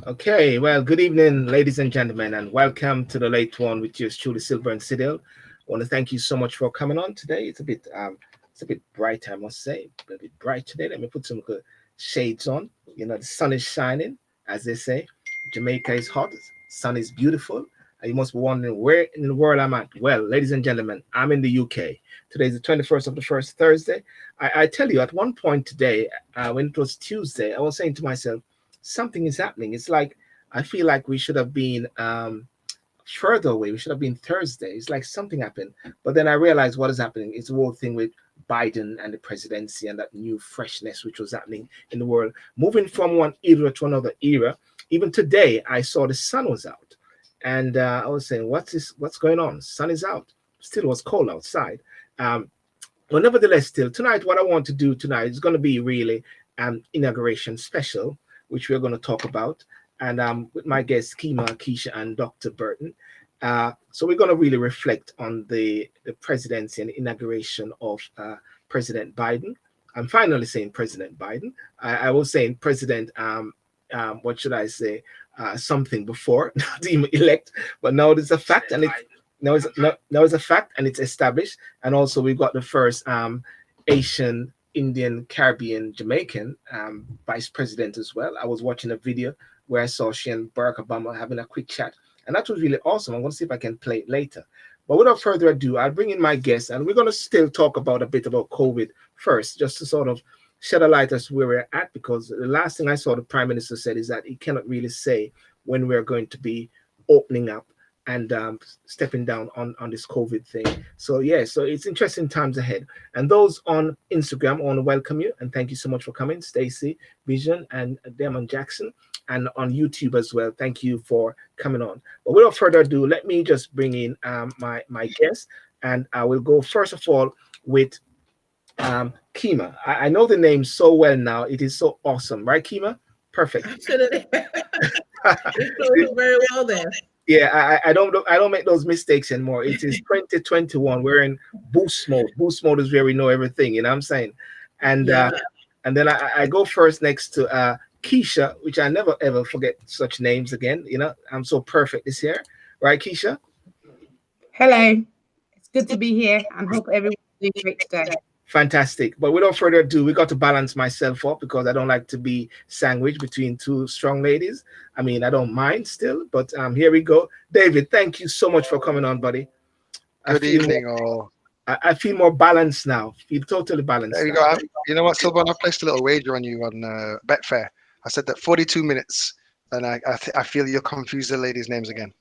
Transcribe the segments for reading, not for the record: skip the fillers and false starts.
Okay, well, good evening, ladies and gentlemen, and welcome to the late one with yours truly, Sylbourne. I want to thank you so much for coming on today. It's a bit bright, I must say, a bit bright today. Let me put some good shades on. You know, the sun is shining, as they say. Jamaica is hot, sun is beautiful, and you must be wondering where in the world I'm at. Well, ladies and gentlemen, I'm in the UK. Today is the 21st of the first Thursday. I tell you, at one point today, when it was Tuesday, I was saying to myself, something is happening. It's like I feel like we should have been further away. We should have been Thursday. It's like something happened. But then I realized what is happening. It's the whole thing with Biden and the presidency and that new freshness which was happening in the world, moving from one era to another era. Even today, I saw the sun was out, and I was saying, "What's this? What's going on? Sun is out. Still was cold outside." Um, well, nevertheless, still tonight, what I want to do tonight is going to be really an inauguration special, which we're going to talk about, and with my guests Keima, Keisha, and Dr. Burton. So we're going to really reflect on the presidency and inauguration of President Biden. I'm finally saying President Biden. I was saying President. What should I say? Something before, not even elect, but now it's a fact, and now it's a fact, and it's established. And also, we've got the first Asian, Indian, Caribbean, Jamaican vice president as well. I was watching a video where I saw she and Barack Obama having a quick chat, and that was really awesome. I'm going to see if I can play it later. But without further ado, I'll bring in my guests, and we're going to still talk about a bit about COVID first, just to sort of shed a light as to where we're at, because the last thing I saw the Prime Minister said is that he cannot really say when we're going to be opening up and stepping down on this COVID thing. So yeah, so it's interesting times ahead. And those on Instagram, I want to welcome you and thank you so much for coming, Stacy, Vision, and Damon Jackson, and on YouTube as well. Thank you for coming on. But without further ado, let me just bring in my guest, and I will go first of all with Keima. I know the name so well now. It is so awesome, right, Keima? Perfect. Absolutely. It's very well there. Yeah, I don't make those mistakes anymore. It is 2021. We're in boost mode. Boost mode is where we know everything. You know what I'm saying? And Yeah. and then I go first next to Keisha, which I never ever forget such names again. You know, I'm so perfect this year, right, Keisha? Hello, it's good to be here and hope everyone's doing great today. Fantastic. But without further ado, we got to balance myself up because I don't like to be sandwiched between two strong ladies. I mean, I don't mind still, but here we go. David, thank you so much for coming on, buddy. I Good feel evening, all. I feel more balanced now. Feel totally balanced There you now. go. You know what, Sylbourne? I placed a little wager on you on Betfair. I said that 42 minutes, and I feel you'll confuse the ladies' names again.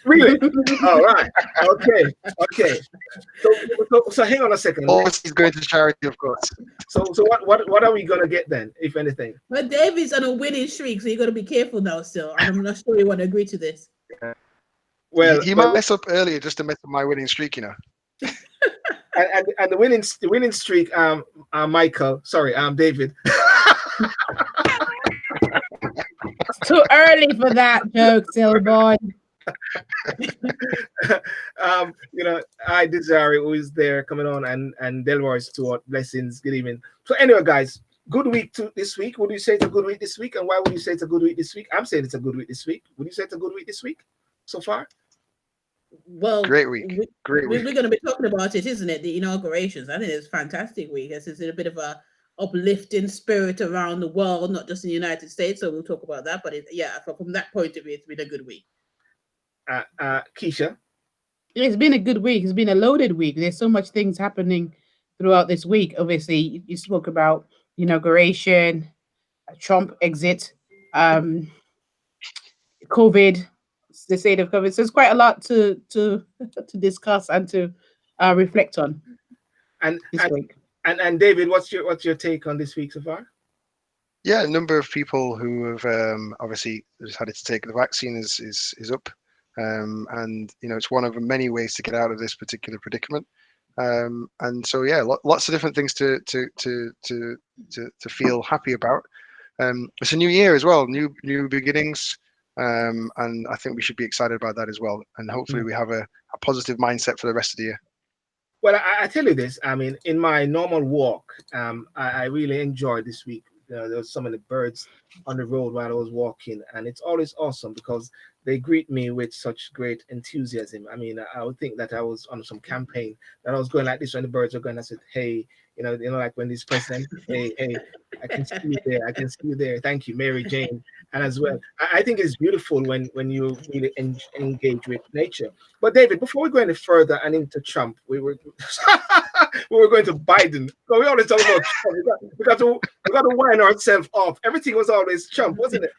Really? All right. Okay. Okay. So hang on a second. All he's going to charity, of course. So what are we gonna get then, if anything? But David's on a winning streak, so you got to be careful now still. And I'm not sure you want to agree to this. Well, He might mess up earlier just to mess up my winning streak, you know. and the winning streak, Michael, sorry, David. It's too early for that joke, Sylbourne. You know, I Desiree who is there coming on, and Delroy Stewart, blessings, good evening. So anyway, guys, good week this week. Would you say it's a good week this week? And why would you say it's a good week this week? I'm saying it's a good week this week. Would you say it's a good week this week so far? Well, Great week. Great week. we're going to be talking about it, isn't it? The inaugurations. I think it's a fantastic week. It's a bit of a uplifting spirit around the world, not just in the United States. So we'll talk about that. But from that point of view, it's been a good week. Keisha. It's been a good week. It's been a loaded week. There's so much things happening throughout this week. Obviously, you spoke about inauguration, Trump exit, COVID, the state of COVID. So it's quite a lot to to discuss and to reflect on And this week. and David, what's your take on this week so far? Yeah, a number of people who have obviously decided to take the vaccine is up. And you know, it's one of many ways to get out of this particular predicament. And so yeah, lots of different things to feel happy about. It's a new year as well, new beginnings, and I think we should be excited about that as well. And hopefully we have a positive mindset for the rest of the year. Well, I tell you this. I mean, in my normal walk, I really enjoyed this week there was so many birds on the road while I was walking, and it's always awesome because they greet me with such great enthusiasm. I mean, I would think that I was on some campaign, that I was going like this when the birds were going. I said, "Hey, like when this president, hey, hey, I can see you there. I can see you there. Thank you, Mary Jane." And as well, I think it's beautiful when you really engage with nature. But David, before we go any further and into Trump, we were we were going to Biden. So we always talk about Trump. We got to wind ourselves off. Everything was always Trump, wasn't it?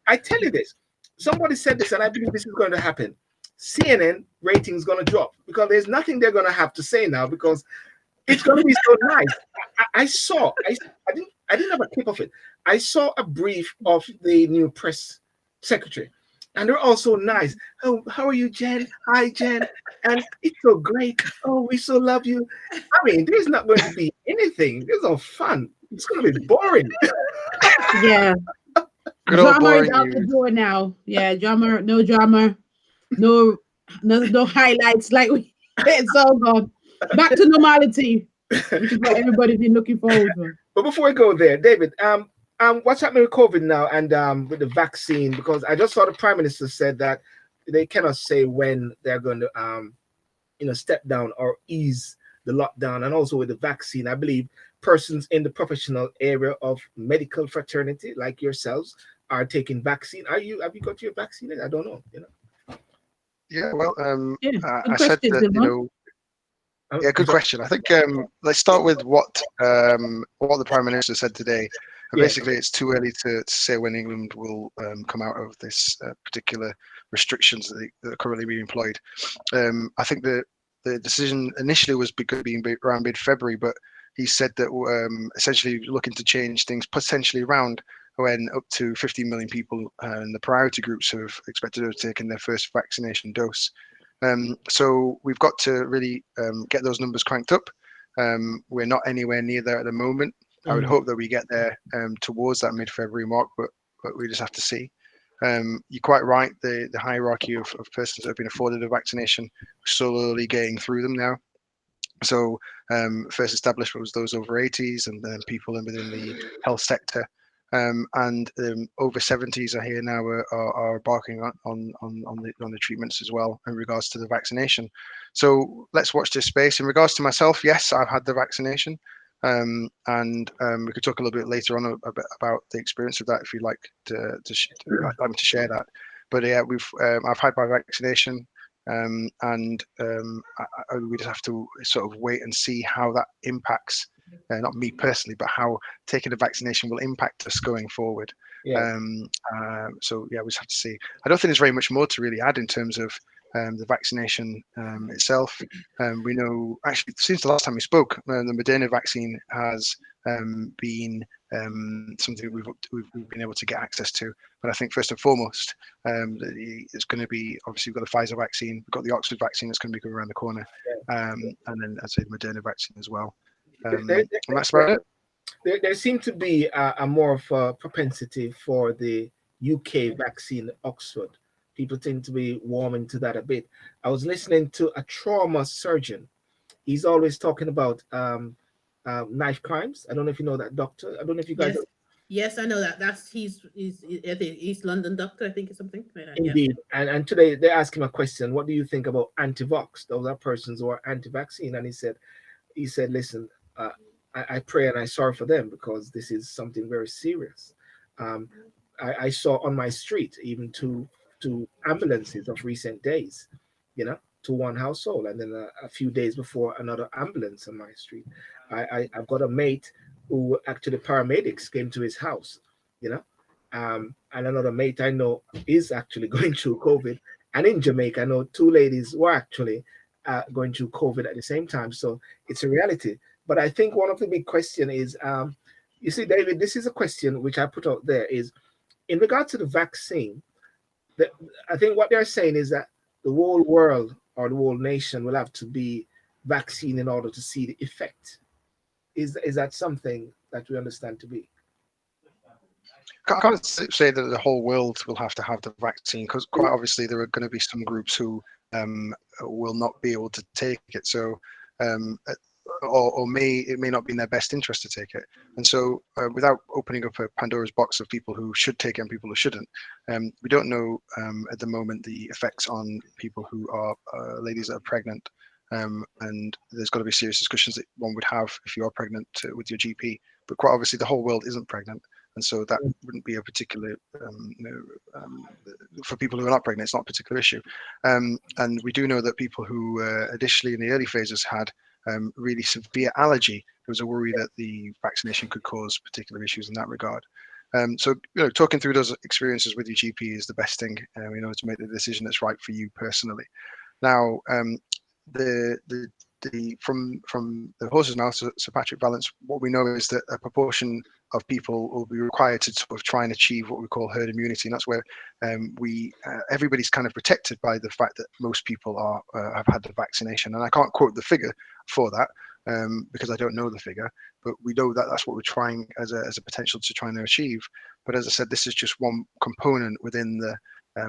I tell you this. Somebody said this, and I believe this is going to happen. CNN ratings going to drop because there's nothing they're going to have to say now because it's going to be so nice. I didn't have a clip of it. I saw a brief of the new press secretary, and they're also nice. Oh, how are you, Jen? Hi, Jen. And it's so great. Oh, we so love you. I mean, there's not going to be anything. There's no fun. It's going to be boring. Yeah. Good old Drama is boring out the news. door now. Yeah, drama, no, no highlights. Like it's all gone. Back to normality, which is what everybody's been looking forward to. But before we go there, David, what's happening with COVID now and with the vaccine? Because I just saw the Prime Minister said that they cannot say when they're going to, step down or ease the lockdown, and also with the vaccine. I believe persons in the professional area of medical fraternity, like yourselves, are taking vaccine. Have you got your vaccine? I don't know. Yeah, well, Yeah, I good said question, that, Sylbourne. yeah, good question. I think let's start with what the Prime Minister said today. And Yeah. basically, it's too early to say when England will come out of this particular restrictions that are currently being employed. I think the decision initially was being around mid-February, but he said that essentially looking to change things potentially around when up to 15 million people in the priority groups have expected to have taken their first vaccination dose. So we've got to really get those numbers cranked up. We're not anywhere near there at the moment. I would hope that we get there towards that mid-February mark, but we just have to see. You're quite right. The hierarchy of persons that have been afforded a vaccination, we're slowly getting through them now. So first establishment was those over 80s, and then people within the health sector. And over 70s are here now are embarking on the treatments as well in regards to the vaccination. So let's watch this space. In regards to myself, yes, I've had the vaccination, and we could talk a little bit later on a bit about the experience of that if you'd like to share that. But yeah, I've had my vaccination. And we just have to sort of wait and see how that impacts, not me personally, but how taking the vaccination will impact us going forward. Yeah. So yeah, we just have to see. I don't think there's very much more to really add in terms of the vaccination itself. We know actually since the last time we spoke, the Moderna vaccine has been something we've been able to get access to. But I think first and foremost, it's going to be obviously we've got the Pfizer vaccine, we've got the Oxford vaccine that's going to be coming around the corner, and then I'd say the Moderna vaccine as well. And that's about it. There seemed to be a more of a propensity for the UK vaccine, Oxford. People seem to be warming to that a bit. I was listening to a trauma surgeon. He's always talking about knife crimes. I don't know if you know that doctor. I don't know if you guys. Yes, I know that. He's I think East London doctor, I think, or something like that. Indeed. Yeah. And today they asked him a question. What do you think about anti-vax? Those are persons who are anti-vaccine. And he said, listen, I pray and I sorry for them because this is something very serious. I saw on my street even two ambulances of recent days, to one household, and then a few days before another ambulance on my street. I've got a mate who actually paramedics came to his house, and another mate I know is actually going through COVID. And in Jamaica, I know two ladies were actually going through COVID at the same time. So it's a reality. But I think one of the big question is, you see, David, this is a question which I put out there is, in regard to the vaccine, I think what they're saying is that the whole world or the whole nation will have to be vaccine in order to see the effect. Is that something that we understand to be? I can't say that the whole world will have to have the vaccine because quite obviously there are going to be some groups who will not be able to take it. So or it may not be in their best interest to take it. And so, without opening up a Pandora's box of people who should take it and people who shouldn't, we don't know at the moment the effects on people who are ladies that are pregnant. And there's got to be serious discussions that one would have if you are pregnant with your GP. But quite obviously, the whole world isn't pregnant, and so that wouldn't be a particular for people who are not pregnant. It's not a particular issue. And we do know that people who initially in the early phases had really severe allergy, there was a worry that the vaccination could cause particular issues in that regard. So, talking through those experiences with your GP is the best thing, to make the decision that's right for you personally. Now, from the horse's mouth, Sir Patrick Vallance, what we know is that a proportion of people will be required to sort of try and achieve what we call herd immunity, and that's where everybody's kind of protected by the fact that most people have had the vaccination. And I can't quote the figure for that because I don't know the figure, but we know that that's what we're trying as a potential to try and achieve. But as I said, this is just one component within the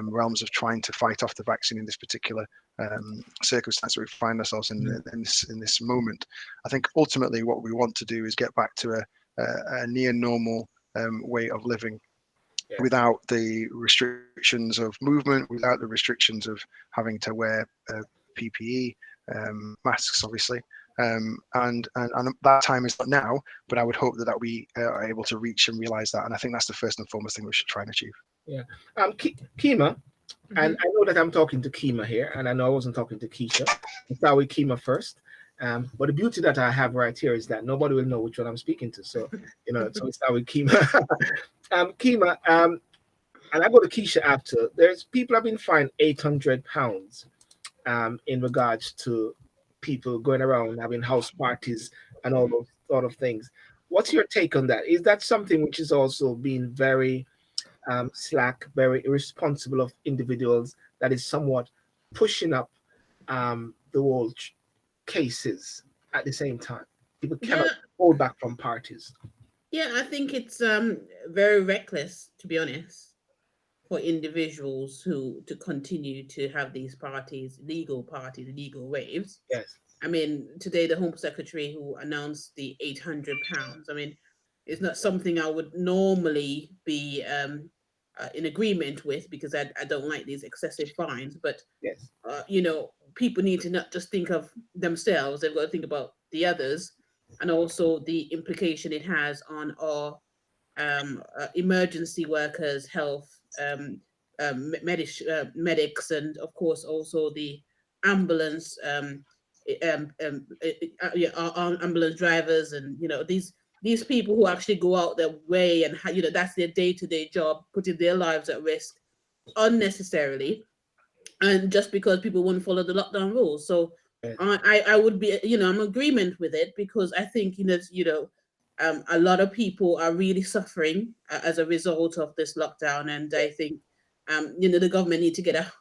realms of trying to fight off the vaccine in this particular circumstance that we find ourselves in this moment. I think ultimately what we want to do is get back to a near normal way of living, without the restrictions of movement, without the restrictions of having to wear PPE, masks, obviously. And that time is not now, but I would hope that we are able to reach and realize that. And I think that's the first and foremost thing we should try and achieve. Yeah. Keima, and I know that I'm talking to Keima here, and I know I wasn't talking to Keisha. I'll start with Keima first. But the beauty that I have right here is that nobody will know which one I'm speaking to. So, so we start with Keima. Keima, and I go to Keisha after. There's people have been fined £800 in regards to people going around having house parties and all those sort of things. What's your take on that? Is that something which is also being very slack, very irresponsible of individuals, that is somewhat pushing up the whole cases at the same time? People cannot hold back from parties. Yeah, I think it's very reckless, to be honest, for individuals to continue to have these parties, legal raves. Yes. I mean, today the Home Secretary who announced the £800, I mean, it's not something I would normally be in agreement with, because I don't like these excessive fines. But yes, people need to not just think of themselves; they've got to think about the others, and also the implication it has on our emergency workers, health, medics, and of course also the ambulance, ambulance drivers, and these people who actually go out their way, and that's their day-to-day job, putting their lives at risk unnecessarily, and just because people won't follow the lockdown rules. So I would be, I'm in agreement with it, because I think a lot of people are really suffering as a result of this lockdown, and I think the government need to get a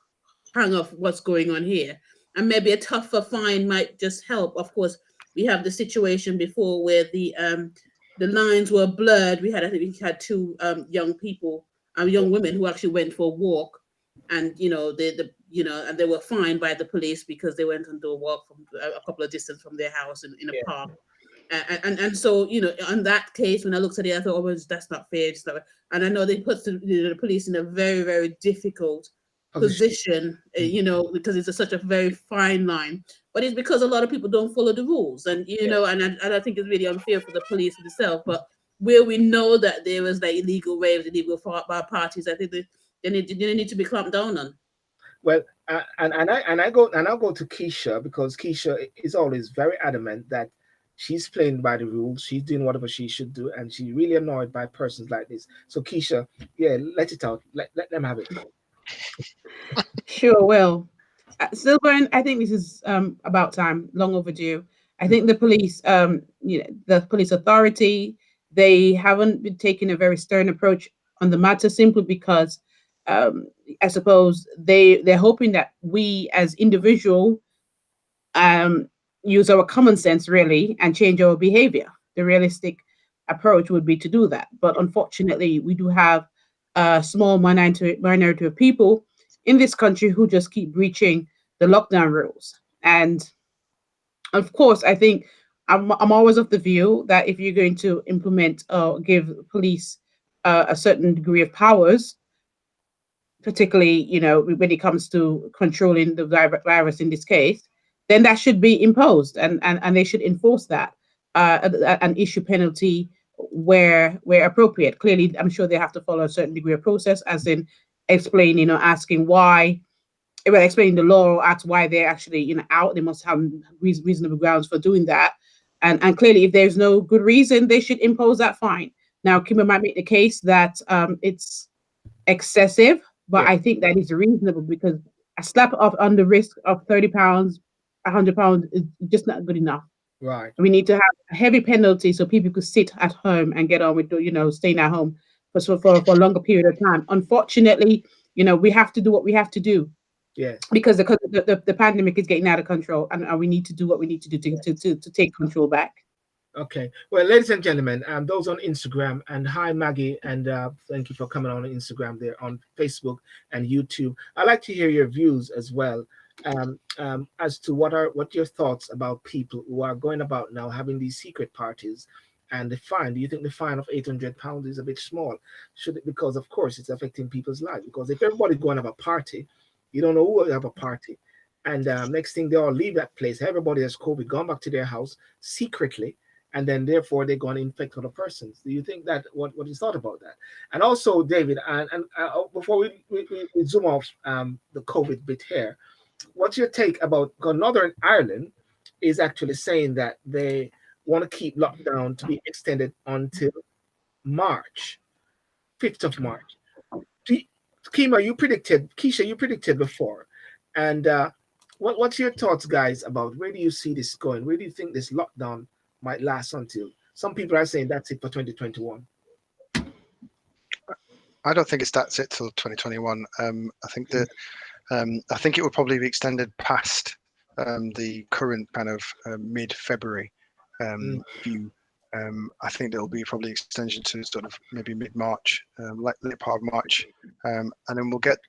hang of what's going on here, and maybe a tougher fine might just help. Of course, we have the situation before where the lines were blurred. I think we had two young women who actually went for a walk, and and they were fined by the police because they went on to a walk from a couple of distance from their house in a park. And so, on that case, when I looked at it, I thought, oh, that's not fair. And I know they put the police in a very, very difficult position, because it's such a very fine line. But it's because a lot of people don't follow the rules, and and I think it's really unfair for the police itself. But where we know that there was like illegal raves, illegal parties, I think they need to be clamped down on. Well, I'll go to Keisha, because Keisha is always very adamant that she's playing by the rules. She's doing whatever she should do, and she's really annoyed by persons like this. So Keisha, let it out. Let them have it. Sure. Well, Sylbourne, I think this is about time, long overdue. I think the police, the police authority, they haven't been taking a very stern approach on the matter, simply because I suppose they're hoping that we as individual use our common sense really and change our behavior. The realistic approach would be to do that, but unfortunately, we do have a small minority of people in this country who just keep breaching the lockdown rules. And of course, I think I'm always of the view that if you're going to implement or give police a certain degree of powers, particularly, when it comes to controlling the virus in this case, then that should be imposed, and they should enforce that, and issue penalty where appropriate. Clearly, I'm sure they have to follow a certain degree of process, as in explain, asking why, well, explaining the law, or ask why they're actually, out. They must have reasonable grounds for doing that, and clearly, if there's no good reason, they should impose that fine. Now, Keima might make the case that it's excessive, but Yeah. I think that is reasonable, because a slap on the wrist of £30, £100 is just not good enough. Right. We need to have a heavy penalty so people could sit at home and get on with, staying at home for a longer period of time. Unfortunately, we have to do what we have to do, Yes. because the pandemic is getting out of control, and we need to do what we need to do to take control back. Okay. Well, ladies and gentlemen, those on Instagram, and hi Maggie, and thank you for coming on Instagram, there on Facebook and YouTube. I'd like to hear your views as well, as to what your thoughts about people who are going about now having these secret parties, and the fine. Do you think the fine of £800 is a bit small? Should it, because of course it's affecting people's lives. Because if everybody's going to have a party, you don't know who will have a party, and next thing they all leave that place. Everybody has COVID, gone back to their house secretly, and then therefore they're going to infect other persons. Do you think that what you thought about that? And also, David, and before we zoom off the COVID bit here, what's your take about, because Northern Ireland is actually saying that they want to keep lockdown to be extended until March, 5th of March. Keisha, you predicted before, and what's your thoughts, guys, about where do you see this going? Where do you think this lockdown might last until? Some people are saying that's it for 2021. I don't think that's it till 2021. I think it will probably be extended past the current kind of mid-February view. I think there'll be probably extension to sort of maybe mid-March, like late part of March, and then we'll get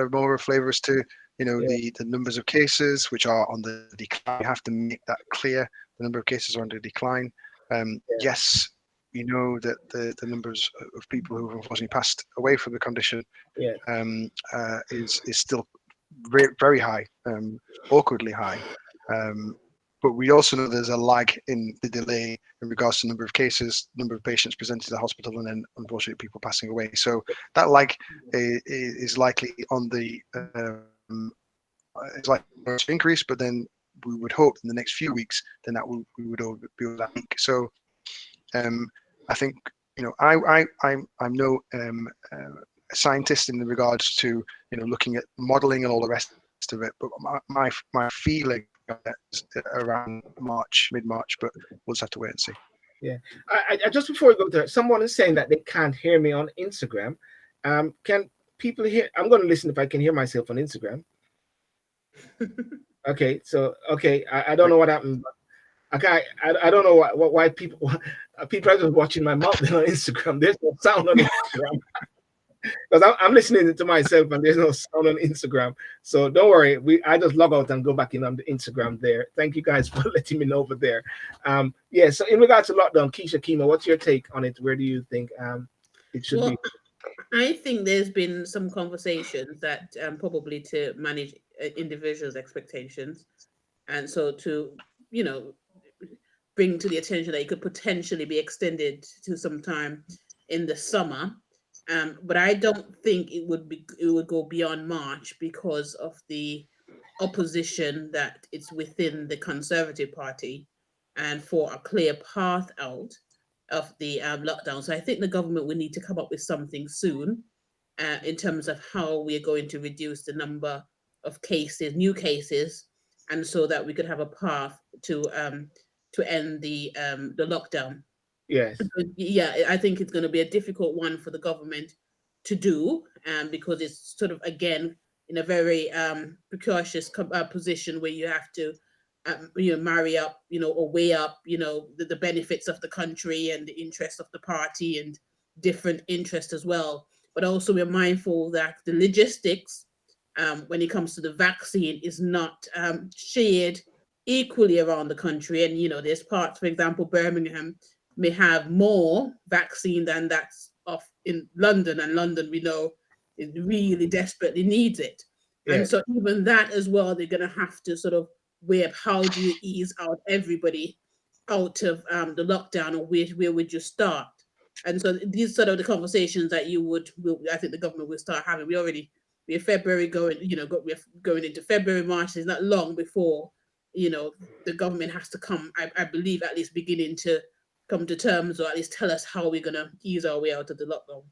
a more of a flavour as to the numbers of cases which are on the decline. You have to make that clear. The number of cases are on the decline. Yes, we know that the numbers of people who have unfortunately passed away from the condition is still very high, awkwardly high. But we also know there's a lag in the delay in regards to number of cases, number of patients presented to the hospital, and then unfortunately people passing away. So that lag is likely on the is likely to increase, but then we would hope in the next few weeks then that we would all be able to peak. So I think I'm no scientist in regards to looking at modeling and all the rest of it, but my feeling around mid-March, but we'll just have to wait and see. Yeah, I just before we go there, someone is saying that they can't hear me on Instagram. Can people hear? I'm going to listen if I can hear myself on Instagram. Okay, so I don't know what happened. Okay, I don't know why people are just watching my mouth on Instagram. There's no sound on Instagram. Because I'm listening to myself and there's no sound on Instagram. So don't worry. I just log out and go back in on the Instagram there. Thank you guys for letting me know over there. So in regards to lockdown, Keima, what's your take on it? Where do you think it should be? I think there's been some conversations that probably to manage individuals' expectations, and so to bring to the attention that it could potentially be extended to some time in the summer. But I don't think it would go beyond March because of the opposition that it's within the Conservative Party, and for a clear path out of the lockdown. So I think the government will need to come up with something soon in terms of how we are going to reduce the number of new cases, and so that we could have a path to end the lockdown. Yes. Yeah, I think it's going to be a difficult one for the government to do, because it's sort of, again, in a very precocious position where you have to marry up, or weigh up, the benefits of the country and the interests of the party and different interests as well. But also we're mindful that the logistics when it comes to the vaccine is not shared equally around the country. And, there's parts, for example, Birmingham may have more vaccine than that's off in London. And London, we know, it really desperately needs it. And Yes. so even that as well, they're going to have to sort of weigh up, how do you ease out everybody out of the lockdown, or where would you start? And so these sort of the conversations that I think the government will start having. We're February going, we're going into February, March. It's not long before, the government has to come, I believe, at least beginning to come to terms, or at least tell us how we're going to ease our way out of the lockdown.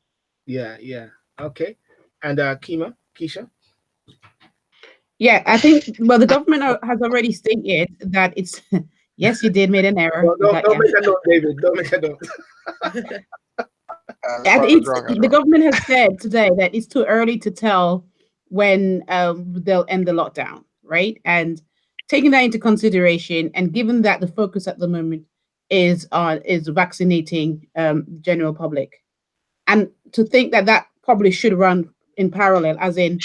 Yeah, yeah. Okay. And Keisha? Yeah, I think, well, the government has already stated that it's, yes, you did make an error. No, no, don't Yeah. make a note, David. Don't make a note. And I was wrong. the government has said today that it's too early to tell when they'll end the lockdown, right? And taking that into consideration, and given that the focus at the moment is vaccinating general public, and to think that that probably should run in parallel, as in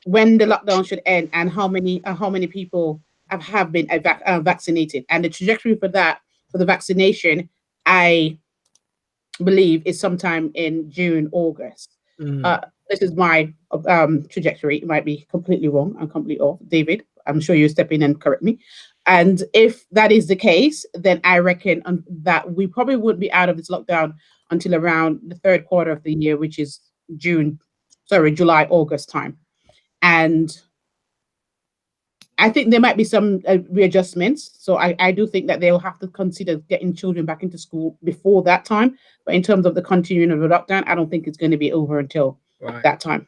when the lockdown should end and how many people have been vaccinated, and the trajectory for the vaccination, I believe, is sometime in June, August. Mm. This is my trajectory. It might be completely wrong and completely off. David, I'm sure you step in and correct me. And if that is the case, then I reckon that we probably wouldn't be out of this lockdown until around the third quarter of the year, which is July, August time. And I think there might be some readjustments. So I do think that they'll have to consider getting children back into school before that time. But in terms of the continuing of the lockdown, I don't think it's going to be over until that time.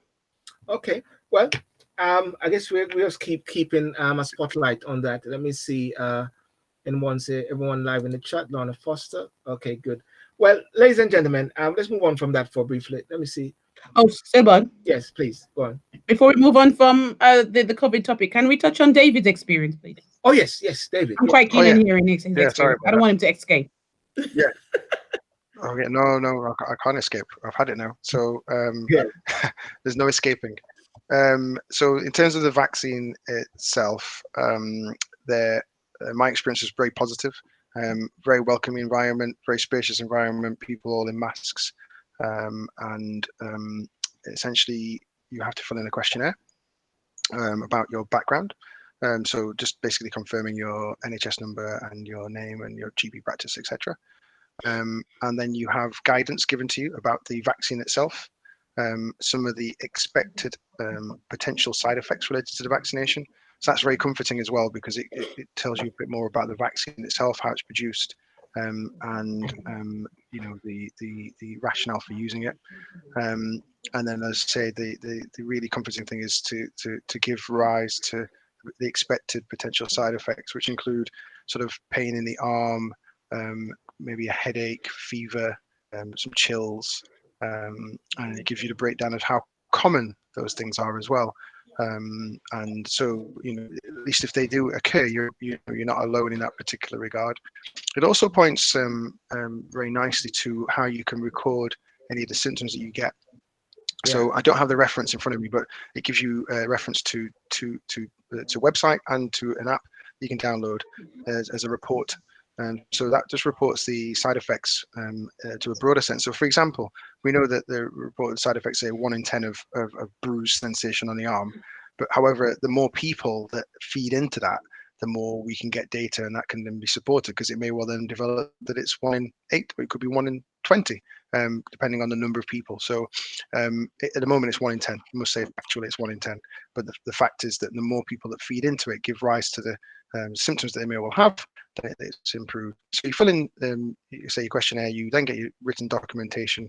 Okay. Well, I guess we'll just keeping a spotlight on that. Let me see. Everyone live in the chat. Donna Foster. Okay, good. Well, ladies and gentlemen, let's move on from that for briefly. Let me see. Oh, Sylbourne. Yes, please go on. Before we move on from the COVID topic, can we touch on David's experience, please? Oh yes, David. I'm quite keen on hearing his experience. Sorry, I don't want him to escape. Yeah. Okay, no, I can't escape. I've had it now, so there's no escaping. So in terms of the vaccine itself, my experience was very positive. Very welcoming environment, very spacious environment, people all in masks, and essentially you have to fill in a questionnaire about your background. So just basically confirming your NHS number and your name and your GP practice, etc. And then you have guidance given to you about the vaccine itself, some of the expected potential side effects related to the vaccination. So that's very comforting as well, because it tells you a bit more about the vaccine itself, how it's produced, and the rationale for using it. And then, as I say, the really comforting thing is to give rise to the expected potential side effects, which include sort of pain in the arm, maybe a headache, fever, some chills, and it gives you the breakdown of how common those things are as well. And so, at least if they do occur, you're not alone in that particular regard. It also points very nicely to how you can record any of the symptoms that you get. Yeah. So I don't have the reference in front of me, but it gives you a reference to a website and to an app you can download as a report. And so that just reports the side effects to a broader sense. So, for example, we know that the reported side effects say 1 in 10 of bruise sensation on the arm. But however, the more people that feed into that, the more we can get data, and that can then be supported, because it may well then develop that it's 1 in 8, but it could be 1 in 20, depending on the number of people. So at the moment it's 1 in 10. I must say actually it's 1 in 10. But the fact is that the more people that feed into it give rise to the symptoms that they may well have, then it's improved. So you fill in, say, your questionnaire, you then get your written documentation,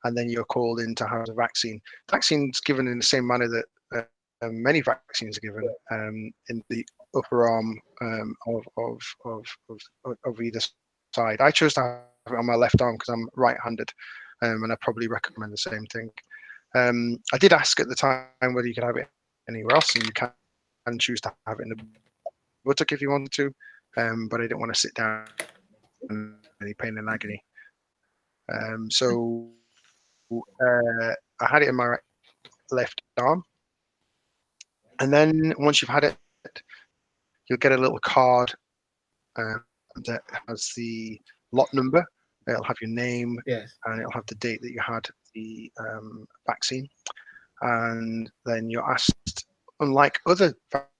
and then you're called in to have a vaccine. The vaccine's given in the same manner that many vaccines are given, in the upper arm of either side. I chose to have it on my left arm because I'm right-handed, and I probably recommend the same thing. I did ask at the time whether you could have it anywhere else, and you can choose to have it in the buttock if you wanted to, but I didn't want to sit down in any pain and agony. So I had it in my left arm, and then once you've had it, you'll get a little card that has the lot number. It'll have your name, Yes. and it'll have the date that you had the vaccine. And then you're asked, unlike other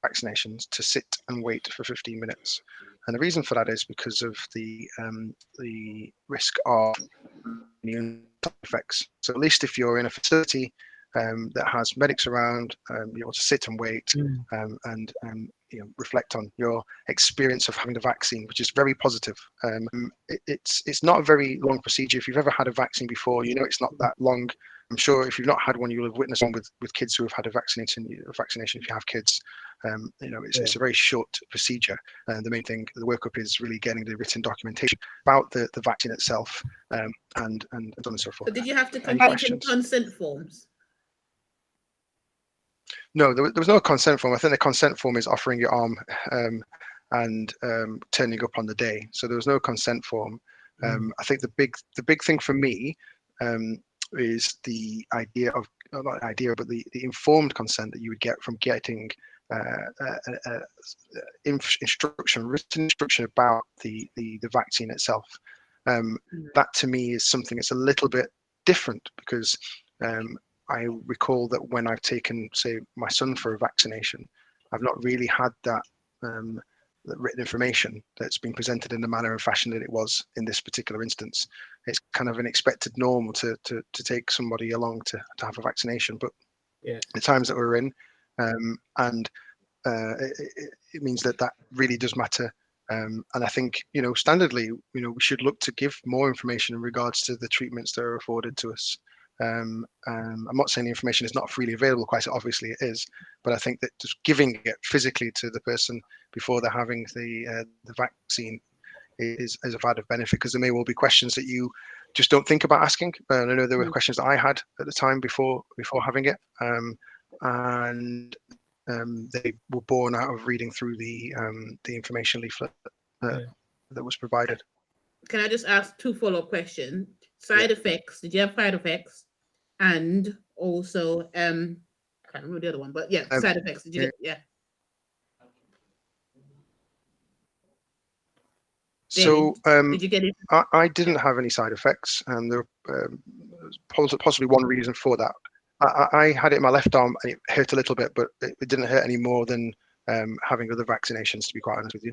vaccinations, to sit and wait for 15 minutes. And the reason for that is because of the risk of immune side effects. So at least if you're in a facility that has medics around, you're able to sit and wait and reflect on your experience of having the vaccine, which is very positive. It's not a very long procedure. If you've ever had a vaccine before, you know it's not that long. I'm sure if you've not had one, you'll have witnessed one with kids who have had a vaccination. If you have kids, it's a very short procedure. And the main thing, the workup, is really getting the written documentation about the vaccine itself, and so on and so forth. So did you have to complete any consent forms? No, there was no consent form. I think the consent form is offering your arm and turning up on the day. So there was no consent form. I think the big thing for me is the idea of, not idea, but the informed consent that you would get from getting written instruction about the vaccine itself. That to me is something that's a little bit different, because I recall that when I've taken, say, my son for a vaccination, I've not really had that written information that's been presented in the manner and fashion that it was in this particular instance. It's kind of an expected norm to take somebody along to have a vaccination, but the times that we're in, it means that really does matter. And I think, standardly, we should look to give more information in regards to the treatments that are afforded to us. I'm not saying the information is not freely available, quite obviously it is, but I think that just giving it physically to the person before they're having the vaccine is of added benefit, because there may well be questions that you just don't think about asking. And I know there were questions that I had at the time before having it, and they were born out of reading through the information leaflet that was provided. Can I just ask 2 follow-up questions? Side effects. Did you have side effects? And also, I can't remember the other one, but side effects. Did you get, So did you get it? I didn't have any side effects, and there was possibly one reason for that. I had it in my left arm, and it hurt a little bit, but it didn't hurt any more than having other vaccinations, to be quite honest with you.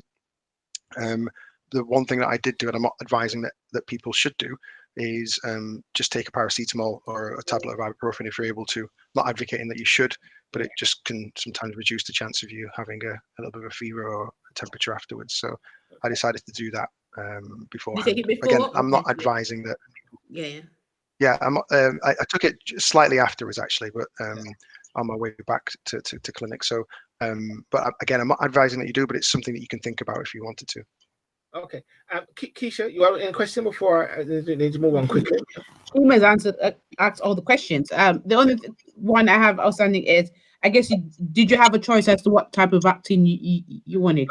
The one thing that I did do, and I'm not advising that people should do, is just take a paracetamol or a tablet of ibuprofen if you're able to. Not advocating that you should, but it just can sometimes reduce the chance of you having a little bit of a fever or a temperature afterwards. So I decided to do that beforehand. You take it before? Again, I'm not advising that. Yeah, I took it slightly afterwards, actually, but on my way back to clinic. So, but again, I'm not advising that you do, but it's something that you can think about if you wanted to. Okay. Keisha, you have any question before I need to move on quickly? Keima's asked all the questions. The only one I have outstanding is, I guess, did you have a choice as to what type of vaccine you wanted?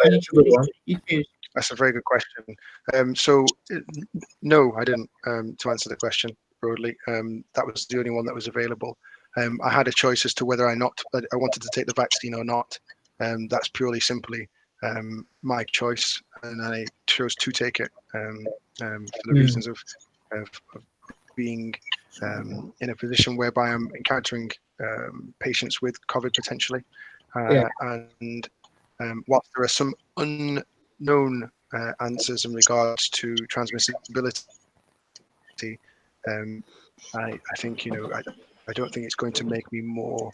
You choose. That's a very good question. So, no, I didn't. To answer the question broadly, that was the only one that was available. I had a choice as to whether I wanted to take the vaccine or not. That's purely simply my choice, and I chose to take it for the reasons of being in a position whereby I'm encountering patients with COVID potentially, and whilst there are some unknown answers in regards to transmissibility, I think I don't think it's going to make me more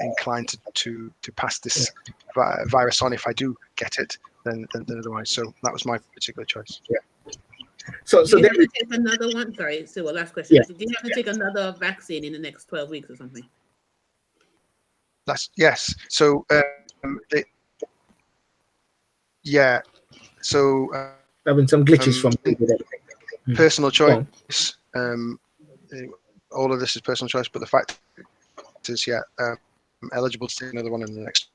inclined to pass this virus on if I do get it than otherwise. So that was my particular choice. So did you there have to take another one? Sorry, so last question. Did you have to take another vaccine in the next 12 weeks or something? Yes. So So having some glitches from personal choice. All of this is personal choice, but the fact is, I'm eligible to take another one in the next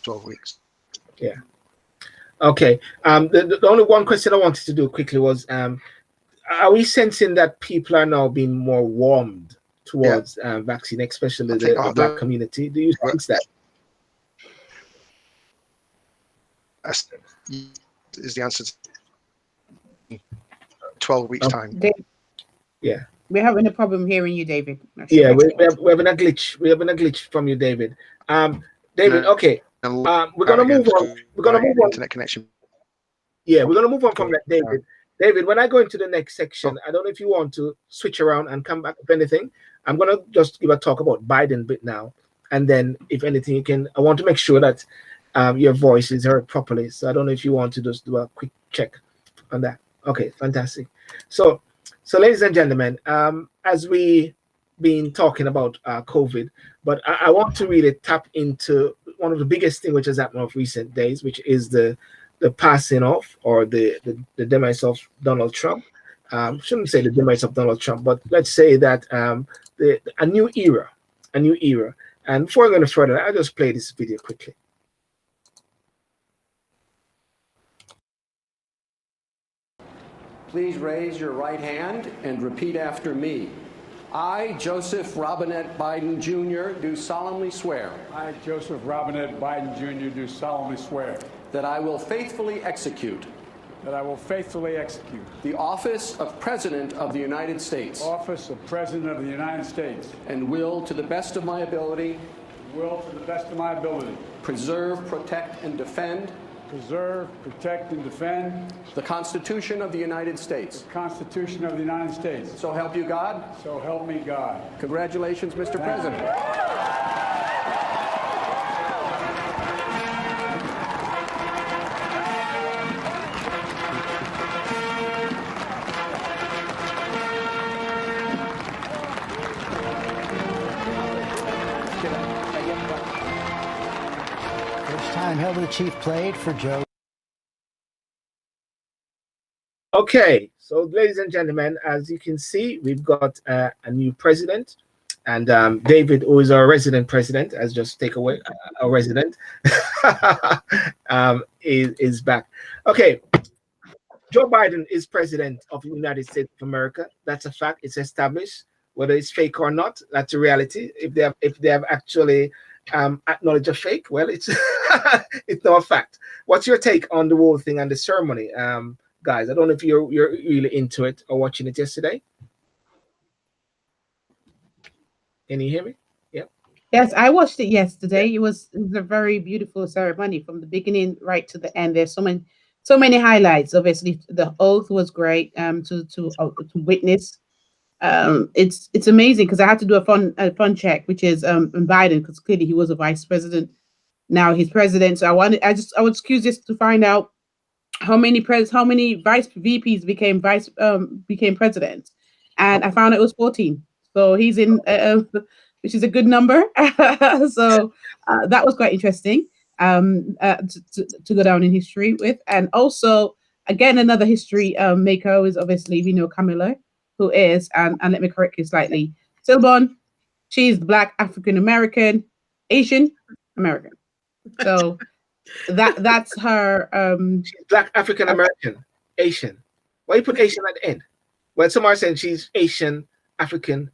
12 weeks. Yeah. Okay. The only one question I wanted to do quickly was, are we sensing that people are now being more warmed towards vaccine, especially the Black community? Do you sense that? is the answer to 12 weeks time. Yeah. We're having a problem hearing you, David. Yeah, we're having a glitch. We're having a glitch from you, David. David, okay. We're gonna move on. We're gonna move on. Internet connection. Yeah, we're gonna move on from that, David. David, when I go into the next section, I don't know if you want to switch around and come back with anything. I'm gonna just give a talk about Biden bit now, and then if anything, you can. I want to make sure that your voice is heard properly. So I don't know if you want to just do a quick check on that. Okay, fantastic. So ladies and gentlemen, as we been talking about COVID, but I want to really tap into one of the biggest things which has happened of recent days, which is the passing off or the demise of Donald Trump. Shouldn't say the demise of Donald Trump, but let's say that a new era. And before I go any further, I'll just play this video quickly. Please raise your right hand and repeat after me. I, Joseph Robinette Biden Jr., do solemnly swear. I, Joseph Robinette Biden Jr., do solemnly swear. That I will faithfully execute. That I will faithfully execute. The office of President of the United States. Office of President of the United States. And will, to the best of my ability. Will, to the best of my ability. Preserve, protect, and defend. Preserve, protect, and defend. The Constitution of the United States. The Constitution of the United States. So help you God. So help me God. Congratulations, Mr. President. First time Hill the Chief played for Joe. Okay, so ladies and gentlemen, as you can see, we've got a new president, and David, who is our resident president, as just take away our resident, is back. Okay, Joe Biden is president of the United States of America. That's a fact. It's established. Whether it's fake or not, that's a reality. If they have actually acknowledged a fake, well, it's it's not a fact. What's your take on the whole thing and the ceremony? Guys, I don't know if you're really into it or watching it yesterday. Can you hear me? Yep. Yes, I watched it yesterday. It was a very beautiful ceremony from the beginning right to the end. There's so many highlights. Obviously, the oath was great to witness. It's amazing because I had to do a fun check, which is Biden, because clearly he was a vice president. Now he's president. So I was curious to find out how many vice VPs became presidents, and I found it was 14. So he's in, which is a good number. So that was quite interesting to go down in history with. And also, again, another history maker is obviously Camilla, who is, and let me correct you slightly, Sylbourne. She's Black African American, Asian American. So that's her. She's Black African American, Asian. Why you put Asian at the end? When somebody saying she's Asian African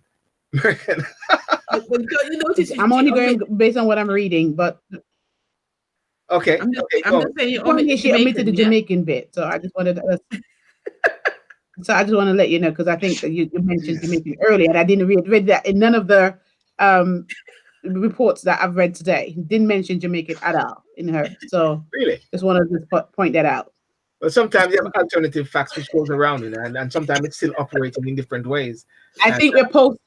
American. I'm only going based on what I'm reading, but okay. I'm just saying she omitted the Jamaican bit, so I just wanted to. So I just want to let you know, because I think that you mentioned Jamaican earlier, and I didn't read that in none of the reports that I've read today. Didn't mention Jamaican at all in her. So really, just wanted to point that out. But sometimes you have alternative facts which goes around in, and sometimes it's still operating in different ways. I think we're post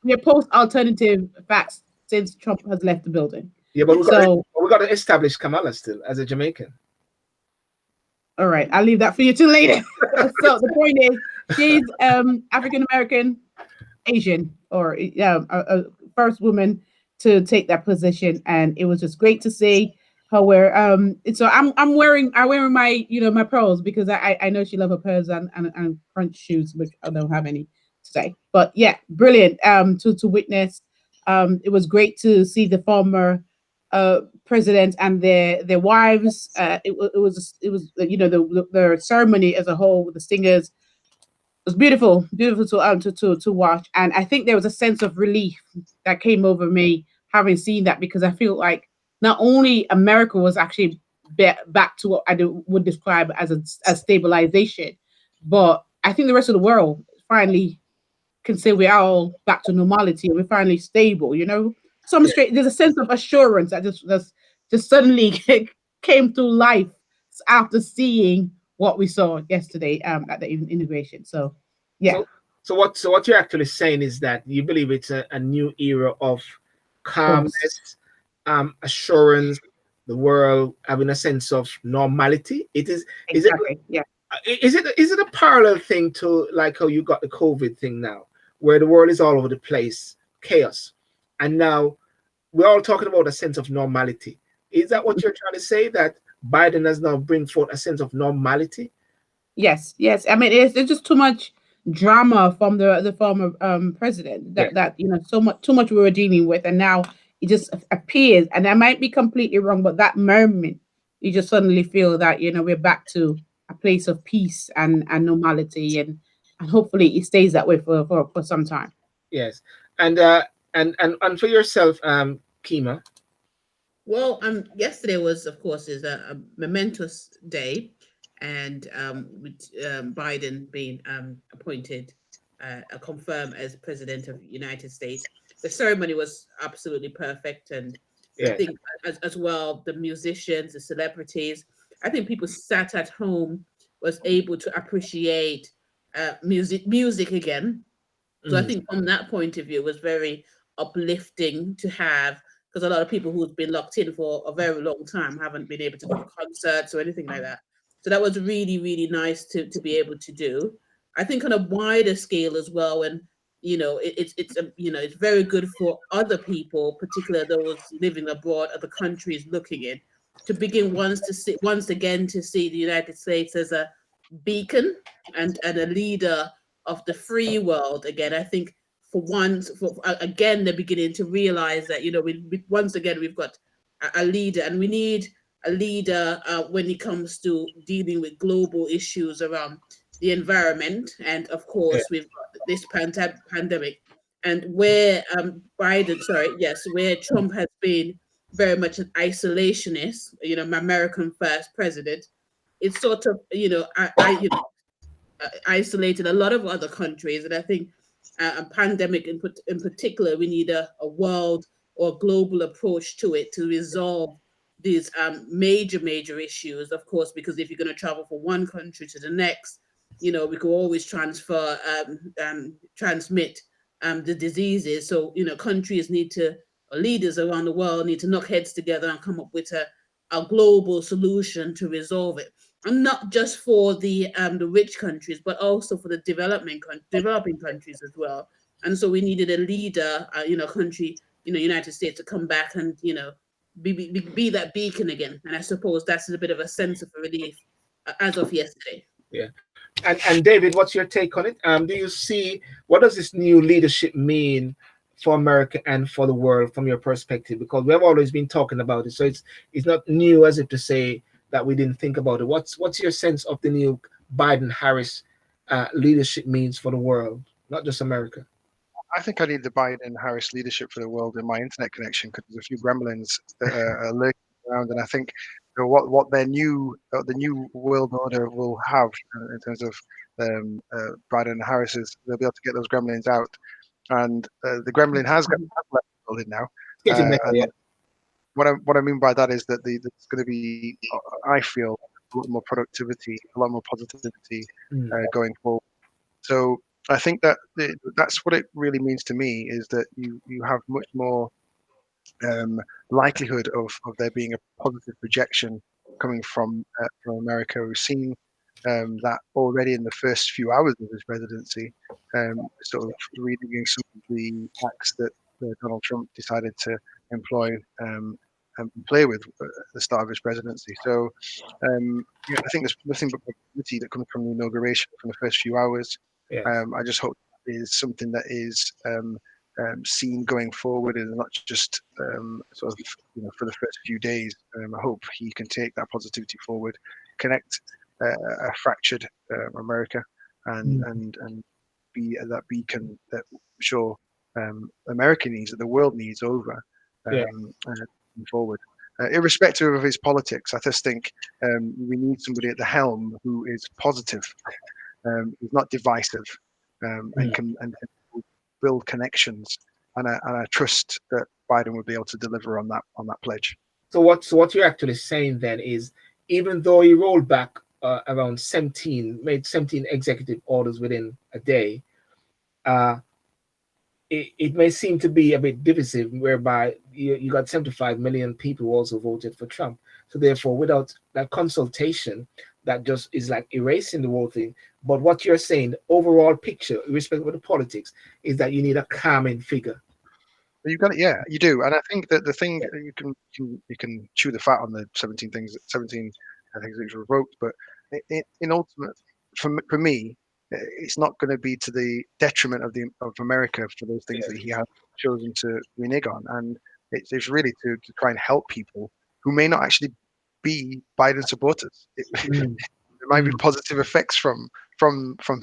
alternative facts since Trump has left the building. Yeah, but we got to establish Kamala still as a Jamaican. All right, I'll leave that for you till later. So the point is, she's African American, Asian, or a first woman to take that position, and it was just great to see her wear. So I'm wearing my my pearls, because I know she loves her pearls and crunch shoes, which I don't have any today. But yeah, brilliant to witness. It was great to see the former president and their wives. It was the ceremony as a whole with the singers. It was beautiful to watch, and I think there was a sense of relief that came over me having seen that, because I feel like not only America was actually back to what would describe as a stabilization. But I think the rest of the world finally can say we're all back to normality. We're finally stable. Yeah. There's a sense of assurance that just suddenly came through life after seeing what we saw yesterday at the integration. So yeah. So what you're actually saying is that you believe it's a new era of calmness, assurance, the world having a sense of normality. Is it Exactly. Yeah. is it a parallel thing to like how you got the COVID thing now, where the world is all over the place, chaos, and now we're all talking about a sense of normality. Is that what you're trying to say? That Biden has now bring forth a sense of normality? Yes, yes. I mean, it's just too much drama from the former president Yeah. that too much we were dealing with, and now it just appears. And I might be completely wrong, but that moment you just suddenly feel that we're back to a place of peace and normality, and hopefully it stays that way for some time. Yes. And for yourself, Keima. Well, yesterday was, of course, is a momentous day, and with Biden being appointed, confirmed as president of the United States, the ceremony was absolutely perfect, and I Yeah. think as well the musicians, the celebrities, I think people sat at home was able to appreciate music again. So I Mm. think from that point of view, it was very uplifting to have, because a lot of people who've been locked in for a very long time haven't been able to go to concerts or anything like that. So that was really, really nice to be able to do. I think on a wider scale as well, and it's very good for other people, particularly those living abroad, other countries looking in, to begin once again to see the United States as a beacon and a leader of the free world again. I think again they're beginning to realize that once again we've got a leader, and we need a leader when it comes to dealing with global issues around the environment, and of Yeah. course we've got this pandemic, and where where Trump has been very much an isolationist, American first president. It's sort of isolated a lot of other countries, and I think a pandemic in particular, we need a world or global approach to it to resolve these major issues. Of course, because if you're going to travel from one country to the next, we could always transmit the diseases. So countries need to, or leaders around the world need to knock heads together and come up with a global solution to resolve it, and not just for the rich countries, but also for the developing countries as well. And so we needed a leader, country, United States, to come back and be that beacon again. And I suppose that's a bit of a sense of relief as of yesterday. Yeah. And David, what's your take on it? Do you see what does this new leadership mean for America and for the world from your perspective? Because we have always been talking about it, so it's not new as if to say that we didn't think about it. What's your sense of the new Biden Harris leadership means for the world, not just America? I think I need the Biden Harris leadership for the world in my internet connection, because there's a few gremlins that are lurking around, and I think what the new world order will have in terms of Biden and Harris is they'll be able to get those gremlins out, and the gremlin has left the building now. Getting better, And yeah. what I mean by that is that there's going to be, I feel, a lot more productivity, a lot more positivity going forward. So I think that that's what it really means to me, is that you have much more likelihood of there being a positive projection coming from America. We've seen that already in the first few hours of his presidency, sort of reading some of the acts that Donald Trump decided to employ and play with at the start of his presidency. So I think there's nothing but positivity that comes from the inauguration from the first few hours. Yeah. I just hope it is something that is seen going forward, and not just sort of for the first few days. I hope he can take that positivity forward, connect a fractured America, and be that beacon that I'm sure America needs, that the world needs over Yeah. forward. irrespective of his politics. I just think we need somebody at the helm who is positive, who's not divisive, and can build connections. And I trust that Biden will be able to deliver on that pledge. So what you're actually saying then is, even though he rolled back around 17 executive orders within a day, it may seem to be a bit divisive, whereby you got 75 million people who also voted for Trump. So therefore, without that consultation, that just is like erasing the whole thing. But what you're saying, the overall picture, irrespective of the politics, is that you need a calming figure. You got it, yeah, you do. And I think that the thing you can chew the fat on the 17 things that were revoked, but in ultimate, for me, it's not going to be to the detriment of America for those things that he has chosen to renege on, and it's really to try and help people who may not actually be Biden supporters. There might be positive effects from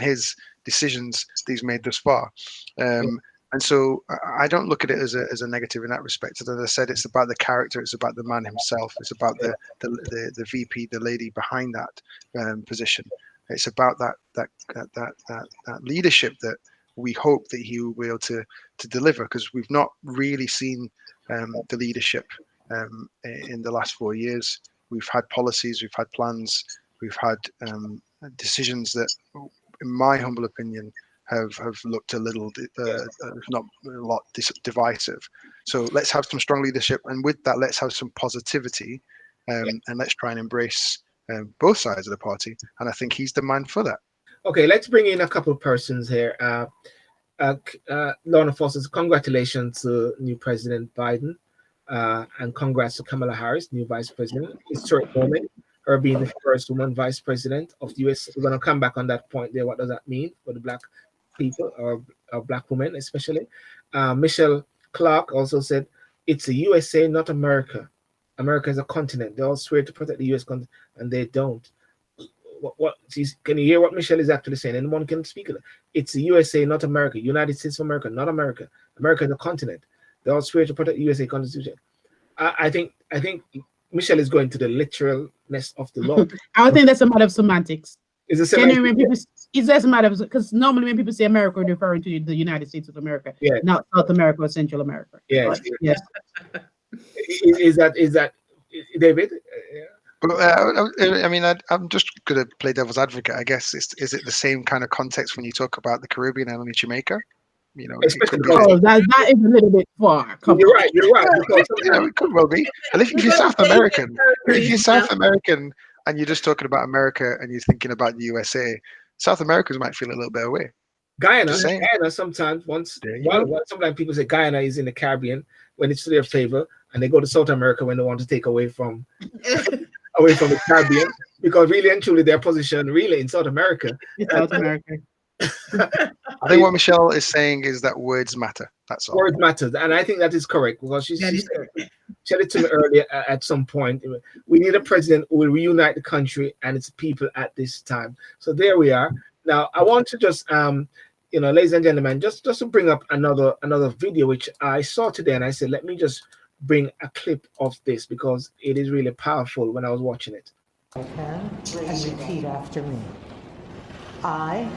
his decisions that he's made thus far. And so I don't look at it as a negative in that respect. As I said, it's about the character, it's about the man himself, it's about the VP, the lady behind that position. It's about that leadership that we hope that he will be able to deliver, because we've not really seen the leadership in the last 4 years. We've had policies, we've had plans, we've had decisions that, in my humble opinion, have looked a little, not a lot, divisive. So let's have some strong leadership, and with that, let's have some positivity, and let's try and embrace both sides of the party. And I think he's the man for that. Okay, let's bring in a couple of persons here. Lorna Foster, congratulations to new President Biden, and congrats to Kamala Harris, new Vice President. Historic moment, her being the first woman Vice President of the U.S. We're going to come back on that point there. What does that mean for the Black people, or Black women especially? Michelle Clark also said, it's the USA, not America. America is a continent. They all swear to protect the U.S. continent, and they don't. Can you hear what Michelle is actually saying? Anyone can speak of it. It's the USA, not America. United States of America, not America. America is a continent. They all swear to protect the USA Constitution. I think Michelle is going to the literalness of the law. I would think that's a matter of semantics. Is it Generally, when people, it's just a matter of, because normally when people say America, they're referring to the United States of America, not South America or Central America. Yes. But, yes. Is that David? I mean, I'm just going to play devil's advocate. I guess is it the same kind of context when you talk about the Caribbean and only Jamaica? You know, that is a little bit far. You're right. Because, it could well be. And if you're South American, and you're just talking about America and you're thinking about the USA, South Americans might feel a little bit away. Guyana sometimes sometimes people say Guyana is in the Caribbean when it's to their favor, and they go to South America when they want to take away from the Caribbean, because really and truly their position really in South America. South America. I think what Michelle is saying is that words matter. That's all. Words matter, and I think that is correct, because she said it to me earlier at some point. We need a president who will reunite the country and its people at this time. So there we are. Now I want to just ladies and gentlemen, just to bring up another video which I saw today, and I said, let me just bring a clip of this because it is really powerful when I was watching it. And repeat after me. I,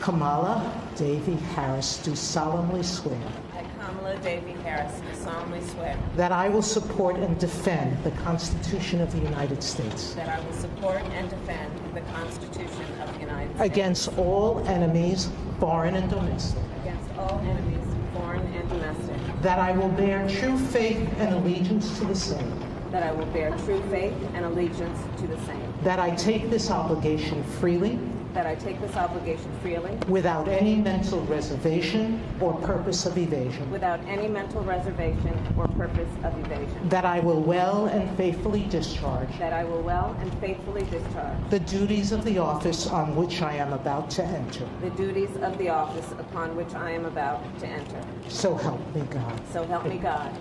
Kamala Davy Harris, do solemnly swear. I, Kamala Davy Harris, do solemnly swear. That I will support and defend the Constitution of the United States. That I will support and defend the Constitution of the United States. Against all enemies, foreign and domestic. Against all enemies, foreign and domestic. That I will bear true faith and allegiance to the same. That I will bear true faith and allegiance to the same. That I take this obligation freely. That I take this obligation freely. Without any mental reservation or purpose of evasion. Without any mental reservation or purpose of evasion. That I will well and faithfully discharge. That I will well and faithfully discharge. The duties of the office on which I am about to enter. The duties of the office upon which I am about to enter. So help me God. So help me God.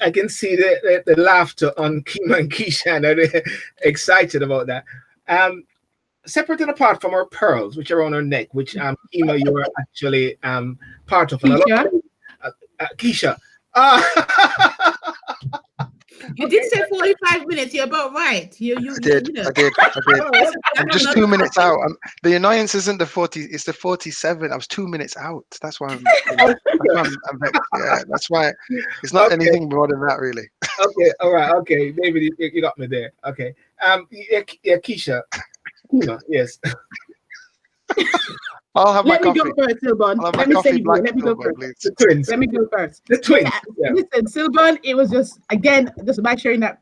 I can see the laughter on Keima and Keisha, and they're excited about that. Separate and apart from our pearls, which are on her neck, which Keima, you are actually part of, and a lot Keisha, Keisha. Ah, You did say 45 minutes. You're about right. I did. You know. I did. That's I'm just another 2 minutes topic. out. The annoyance isn't the 40. It's the 47. I was 2 minutes out. That's why I'm vexed. Yeah, that's why it's not okay, anything more than that, really. okay, all right, okay, David, you got me there. Okay, yeah, Keisha, Keima, yes. I'll have my let me coffee. go first, Sylbourne. I'll have my Let me coffee say black, let me go Sylbourne, first. please. The twins, Let me go first. the twins. Yeah, Yeah, listen, Sylbourne, it was just again just by sharing that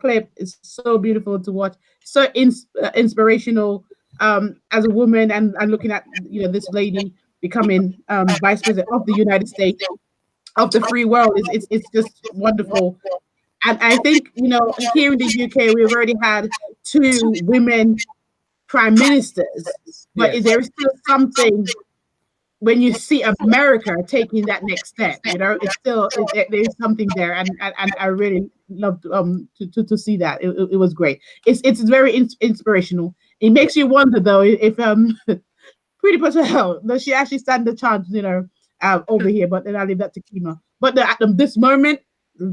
clip is so beautiful to watch, so inspirational. As a woman and looking at this lady becoming vice president of the United States of the free world is it's just wonderful. And I think here in the UK we've already had two women prime ministers, but yes, there is still something when you see America taking that next step, it's still there's something there, and I really loved to see that. It was great. It's very inspirational. It makes you wonder though if pretty much hell does she actually stand a chance, over here? But then I leave that to Kima. But at this moment,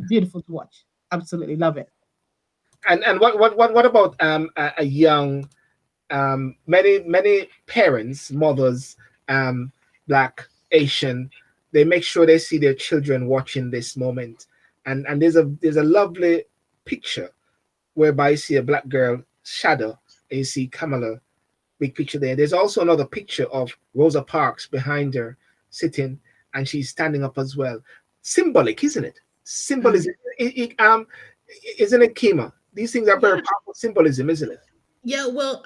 beautiful to watch. Absolutely love it. and what about a young many parents, mothers, black, Asian, they make sure they see their children watching this moment, and there's a lovely picture whereby you see a black girl shadow, and you see Kamala, big picture there. There's also another picture of Rosa Parks behind her sitting, and she's standing up as well. Symbolic, isn't it? Symbolism. Isn't it, Kima? These things are very Yeah. powerful symbolism, isn't it? Yeah, well,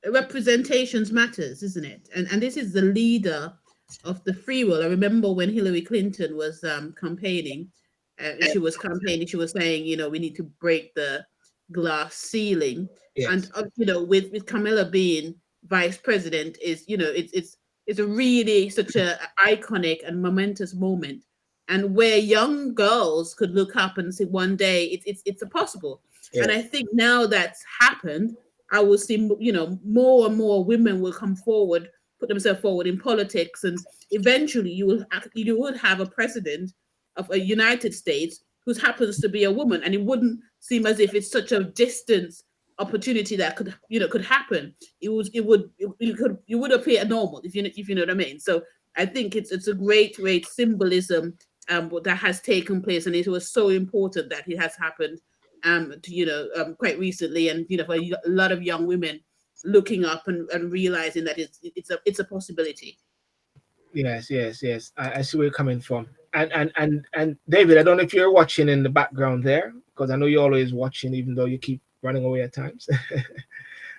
representations matters, isn't it? And this is the leader of the free world. I remember when Hillary Clinton was campaigning, she was saying, we need to break the glass ceiling. Yes. And with Camilla being vice president is, it's a really such a iconic and momentous moment, and where young girls could look up and say one day it's a possible. And I Yes. think now that's happened, I will see, more and more women will come forward, put themselves forward in politics, and eventually you would have a president of a United States who happens to be a woman, and it wouldn't seem as if it's such a distant opportunity that could happen. It would appear normal, if you know what I mean. So I think it's a great symbolism that has taken place, and it was so important that it has happened quite recently, and for a lot of young women looking up and realizing that it's a possibility. Yes. I see where you're coming from. And David, I don't know if you're watching in the background there, because I know you're always watching, even though you keep running away at times.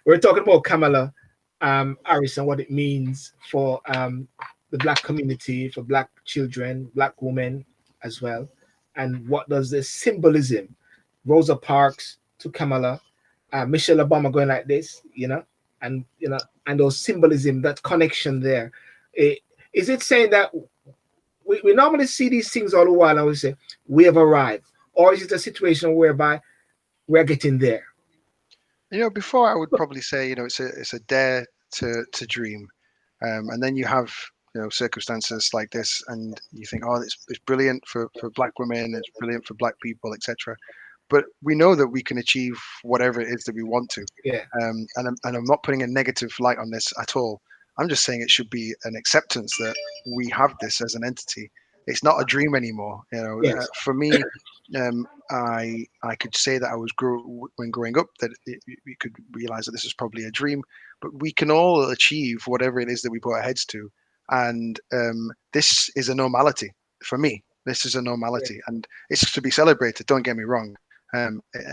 We're talking about Kamala Harris and what it means for the black community, for black children, black women as well, and what does the symbolism, Rosa Parks to Kamala, Michelle Obama going like this, and those symbolism, that connection there. Is it saying that we normally see these things all the while and we say we have arrived, or is it a situation whereby we're getting there? Before I would probably say, it's a dare to dream, and then you have circumstances like this, and you think, oh, it's brilliant for black women, it's brilliant for black people, etc. But we know that we can achieve whatever it is that we want to. Yeah. And I'm not putting a negative light on this at all. I'm just saying it should be an acceptance that we have this as an entity. It's not a dream anymore. Yes. For me, I could say that I was when growing up that we could realize that this is probably a dream, but we can all achieve whatever it is that we put our heads to, and this is a normality for me. This is a normality, and it's to be celebrated. Don't get me wrong.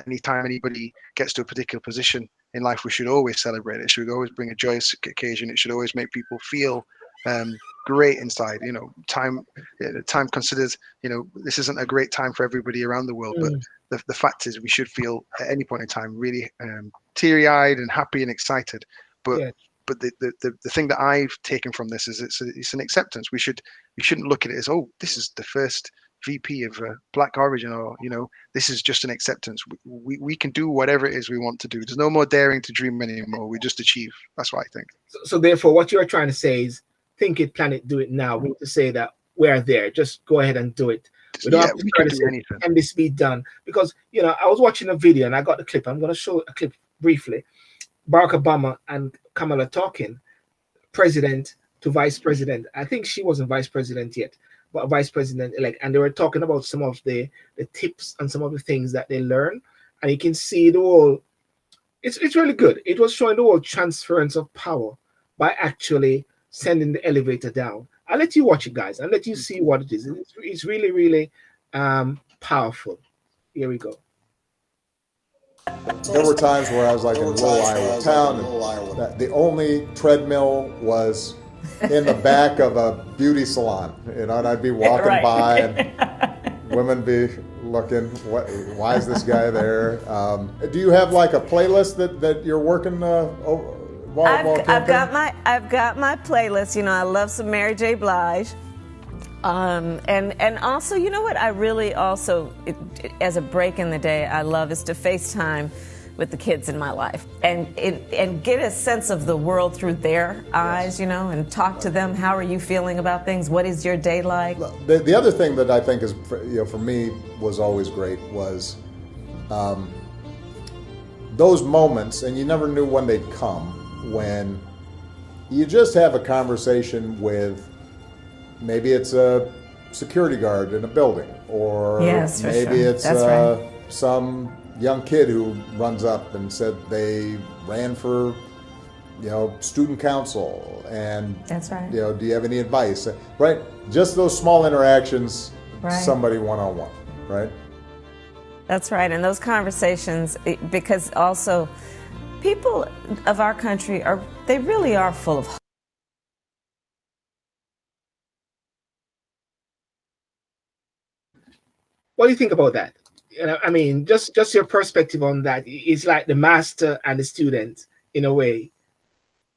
Anytime anybody gets to a particular position in life, we should always celebrate it. It should always bring a joyous occasion. It should always make people feel great inside. Time considered. This isn't a great time for everybody around the world, but the fact is, we should feel at any point in time really teary-eyed and happy and excited. But Yeah. but the thing that I've taken from this is it's an acceptance. We shouldn't look at it as, oh, this is the first VP of Black origin, or this is just an acceptance. We can do whatever it is we want to do. There's no more daring to dream anymore. We just achieve. That's what I think. So therefore, what you're trying to say is, think it, plan it, do it now. We need to say that we're there. Just go ahead and do it. We don't have to try to say, anything. Can this be done? Because I was watching a video and I got the clip. I'm going to show a clip briefly. Barack Obama and Kamala talking, president to vice president. I think she wasn't vice president yet, but vice president elect. And they were talking about some of the tips and some of the things that they learn. And you can see the whole. It's really good. It was showing the whole transference of power by actually sending the elevator down. I'll let you watch it, guys. I'll let you see what it is. It's really, really powerful. Here we go. There were times where I was like in rural Iowa town, and the only treadmill was in the back of a beauty salon, and I'd be walking by, and women be looking, why is this guy there? Do you have like a playlist that you're working I've got my playlist. I love some Mary J. Blige. And also, you know what I really also, as a break in the day, I love is to FaceTime with the kids in my life and get a sense of the world through their eyes, and talk to them. How are you feeling about things? What is your day like? The other thing that I think is, for me was always great was those moments, and you never knew when they'd come, when you just have a conversation with, maybe it's a security guard in a building, or maybe it's some young kid who runs up and said they ran for, student council, and that's right. Do you have any advice? Right, just those small interactions, somebody one-on-one, right? That's right, and those conversations, because also people of our country they really are full of hope. What do you think about that? I mean, just your perspective on that. It's like the master and the student in a way,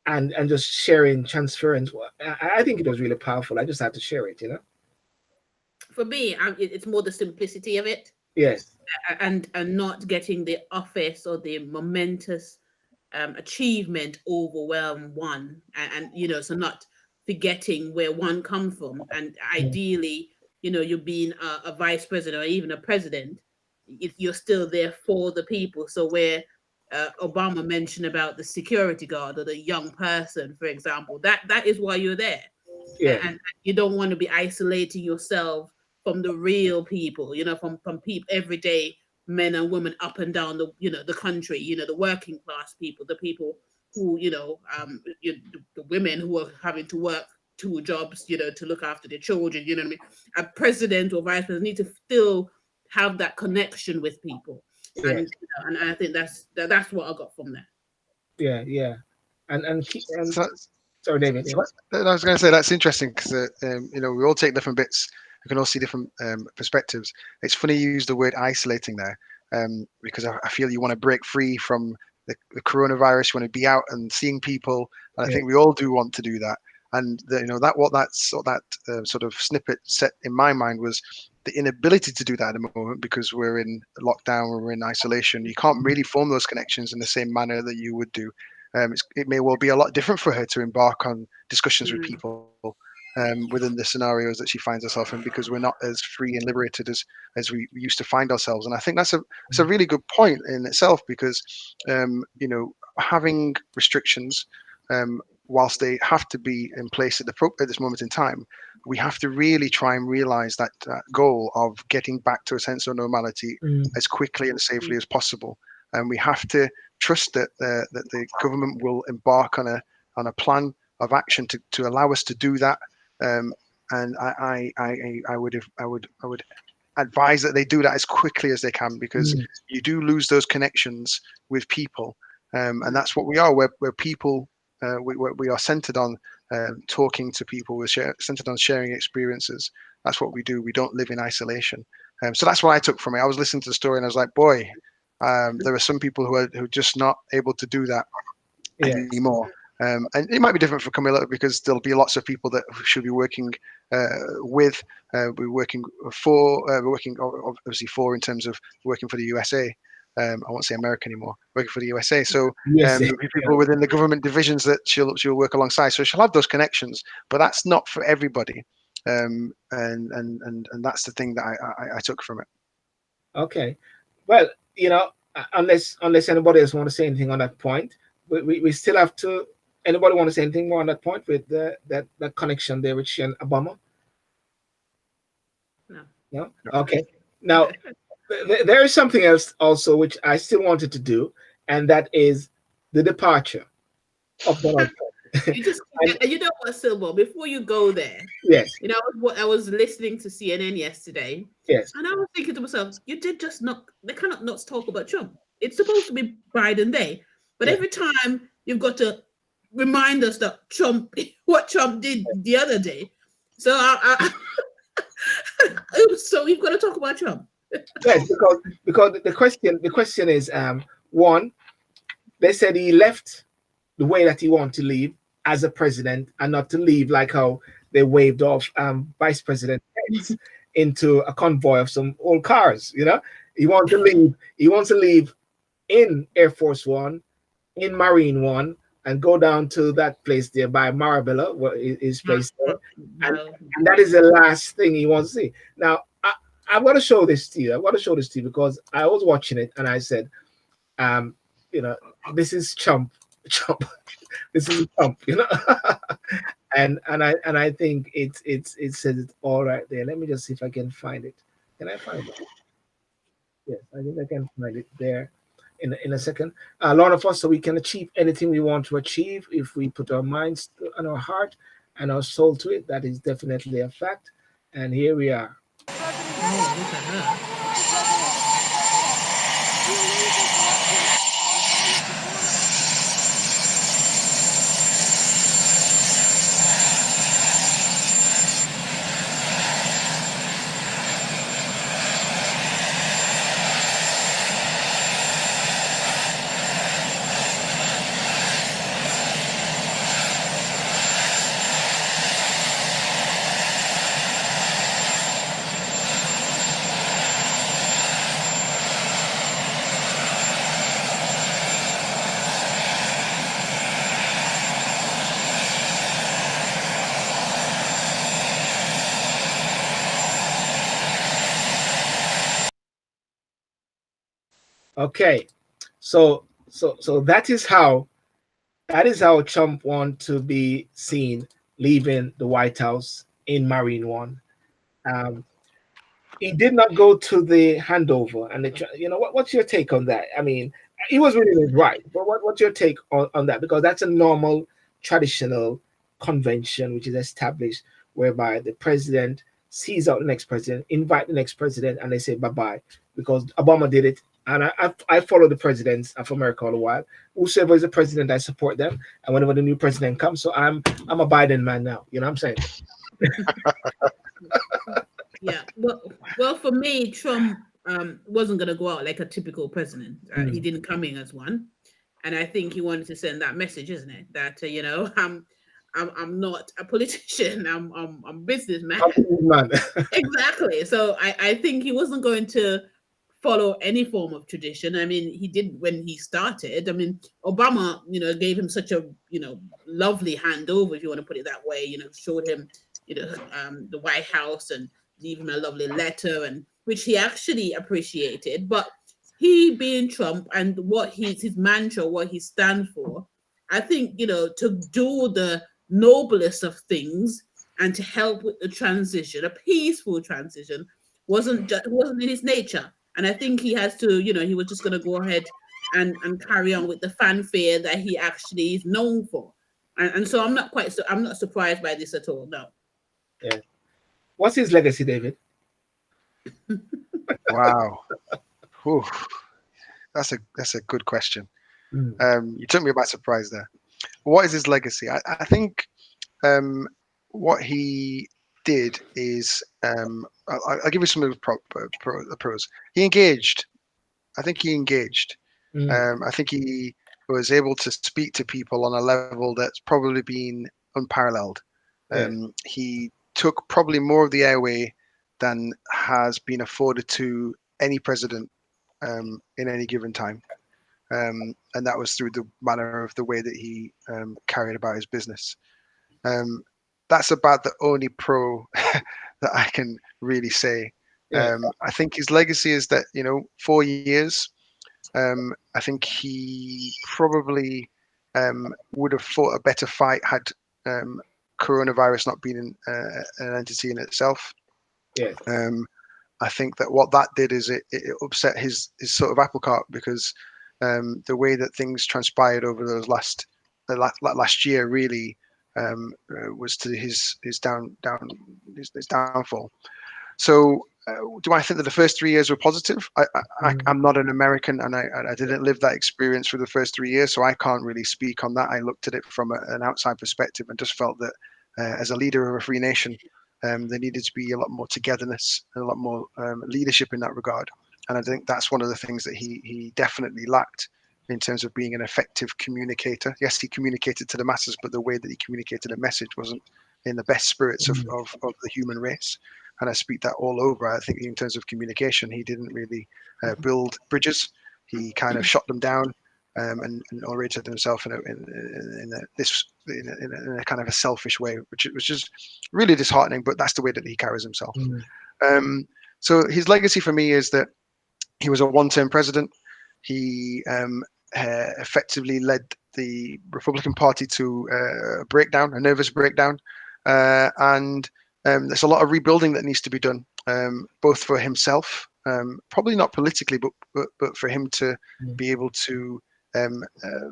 and just sharing transference. I think it was really powerful. I just had to share it, For me, it's more the simplicity of it. Yes. And not getting the office or the momentous achievement overwhelm one, and so not forgetting where one comes from, and ideally, you're being a vice president or even a president, if you're still there for the people. So where Obama mentioned about the security guard or the young person, for example, that is why you're there. Yeah. And you don't want to be isolating yourself from the real people, from people, everyday men and women up and down the country, the working class people, the people who, the women who are having to work 2 jobs, to look after their children, what I mean? A president or vice president need to still have that connection with people. Yeah. And I think that's what I got from that. Yeah. And sorry, David. I was going to say that's interesting because we all take different bits. We can all see different perspectives. It's funny you use the word isolating there, because I feel you want to break free from the coronavirus. You want to be out and seeing people, and I think we all do want to do that. And that sort of snippet set in my mind was the inability to do that at the moment because we're in lockdown, we're in isolation. You can't really form those connections in the same manner that you would do. It may well be a lot different for her to embark on discussions with people within the scenarios that she finds herself in, because we're not as free and liberated as we used to find ourselves. And I think that's a really good point in itself, because having restrictions, whilst they have to be in place at this moment in time, we have to really try and realize that goal of getting back to a sense of normality as quickly and safely as possible. And we have to trust that the government will embark on a plan of action to allow us to do that. And I would advise that they do that as quickly as they can, because you do lose those connections with people, and that's what we are. We're people. We are centered on talking to people. We're centered on sharing experiences. That's what we do. We don't live in isolation. So that's what I took from it. I was listening to the story and I was like, boy, there are some people who are just not able to do that anymore. And it might be different for Camilla because there'll be lots of people that she'll be working with. We're working for. We're working obviously for in terms of working for the USA. I won't say America anymore. Working for the USA. So Yes, there'll be people within the government divisions that she'll work alongside. So she'll have those connections, but that's not for everybody. And that's the thing that I took from it. Okay. Well, unless anybody else want to say anything on that point, we still have to. Anybody want to say anything more on that point with that connection there with she and Obama? No. No. Okay. Now there is something else also which I still wanted to do, and that is the departure of Donald Trump. You just, you know what, Sylbourne, before you go there, Yes. I was listening to CNN yesterday, Yes. and I was thinking to myself, you did just not, they cannot not talk about Trump. It's supposed to be Biden Day, but Yeah. every time you've got to remind us that Trump, what Trump did the other day. So so we've got to talk about Trump. Yes, because the question is one, they said he left the way that he wanted to leave as a president and not to leave like how they waved off Vice President Pence into a convoy of some old cars. He wants to leave. He wants to leave in Air Force One, in Marine One, and go down to that place there by Marabella, where his place there. And that is the last thing he wants to see. Now, I'm going to show this to you. I want to show this to you because I was watching it and I said, this is Trump. This is Trump, and I think it says it all right there. Let me just see if I can find it. Can I find it? Yes, I think I can find it there in a second. A lot of us, so we can achieve anything we want to achieve if we put our minds and our heart and our soul to it. That is definitely a fact. And here we are. Okay, so that is how Trump wants to be seen leaving the White House in Marine One. He did not go to the handover, and what's your take on that? I mean, he was really right, but what's your take on that? Because that's a normal, traditional convention which is established, whereby the president sees out the next president, invite the next president, and they say bye bye. Because Obama did it. And I follow the presidents of America all the while. Whosoever is the president, I support them. And whenever the new president comes, so I'm a Biden man now. You know what I'm saying? Yeah. Well, for me, Trump wasn't going to go out like a typical president. He didn't come in as one, and I think he wanted to send that message, isn't it? That I'm not a politician. I'm a businessman. Exactly. So I think he wasn't going to follow any form of tradition. I mean, he did when he started. I mean, Obama, gave him such a, lovely handover, if you want to put it that way, showed him, the White House and leave him a lovely letter, and which he actually appreciated. But he being Trump and what his mantra, what he stands for, I think, to do the noblest of things and to help with the transition, a peaceful transition, wasn't in his nature. And I think he has to, he was just going to go ahead and carry on with the fanfare that he actually is known for. And so I'm not surprised by this at all. No. Yeah. What's his legacy, David? Wow. Whew. That's a good question. You took me by surprise there. What is his legacy? I think what he did is I'll give you some of the pros. He engaged. I think he engaged. I think he was able to speak to people on a level that's probably been unparalleled. He took probably more of the airway than has been afforded to any president in any given time. And that was through the manner of the way that he carried about his business. That's about the only pro that I can really say. I think his legacy is that, 4 years, I think he probably would have fought a better fight had coronavirus not been an entity in itself. I think that what that did is it upset his sort of apple cart, because the way that things transpired over those last year really was to his downfall. So do I think that the first 3 years were positive? I'm not an American, and I didn't live that experience for the first 3 years, so I can't really speak on that. I looked at it from an outside perspective and just felt that as a leader of a free nation, there needed to be a lot more togetherness and a lot more leadership in that regard. And I think that's one of the things that he definitely lacked in terms of being an effective communicator. Yes, he communicated to the masses, but the way that he communicated a message wasn't in the best spirits of the human race. And I speak that all over. I think in terms of communication, he didn't really build bridges. He kind of shot them down and oriented himself in a kind of a selfish way, which is really disheartening. But that's the way that he carries himself. So his legacy for me is that he was a one-term president. He effectively led the Republican Party to a nervous breakdown, and there's a lot of rebuilding that needs to be done, both for himself, probably not politically, but for him to be able to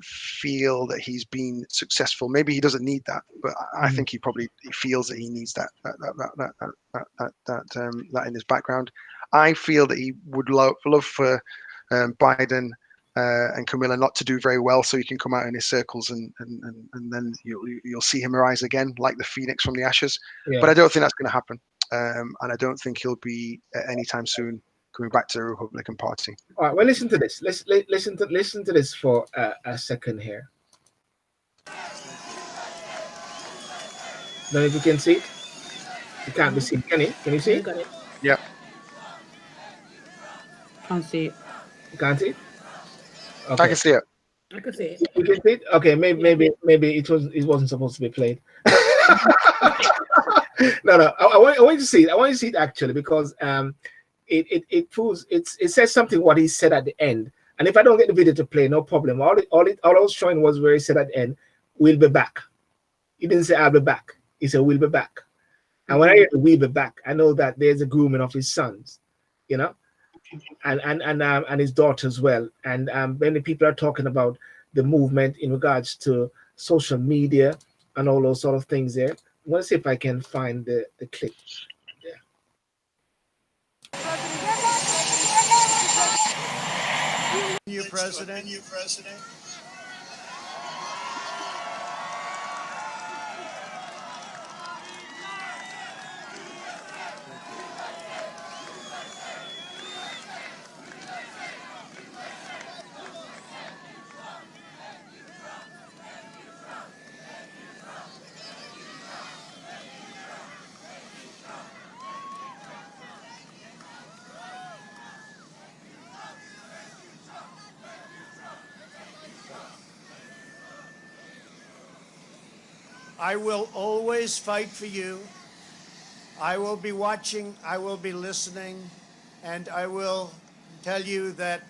feel that he's been successful. Maybe he doesn't need that, but I think he feels that he needs that in his background. I feel that he would love for Biden and Camilla not to do very well, so he can come out in his circles, and then you'll see him rise again like the phoenix from the ashes. But I don't think that's going to happen, and I don't think he'll be anytime soon coming back to the Republican Party. All right, well, listen to this. Listen to this for a second here. Don't know if you can see it. You can't be seen, can you? Can you see it? Got it. Yeah. Can't see it. You can't see it? Okay. I can see it. I could see it. You can see it? Okay, maybe it wasn't supposed to be played. No. I want you to see it. I want you to see it actually, because it proves it says something what he said at the end. And if I don't get the video to play, no problem. All I was showing was where he said at the end, "We'll be back." He didn't say "I'll be back." He said "We'll be back." And when I hear "We'll be back," I know that there's a grooming of his sons, and his daughter as well. And many people are talking about the movement in regards to social media and all those sort of things there. I want to see if I can find the clip. You president. I will always fight for you. I will be watching, I will be listening, and I will tell you that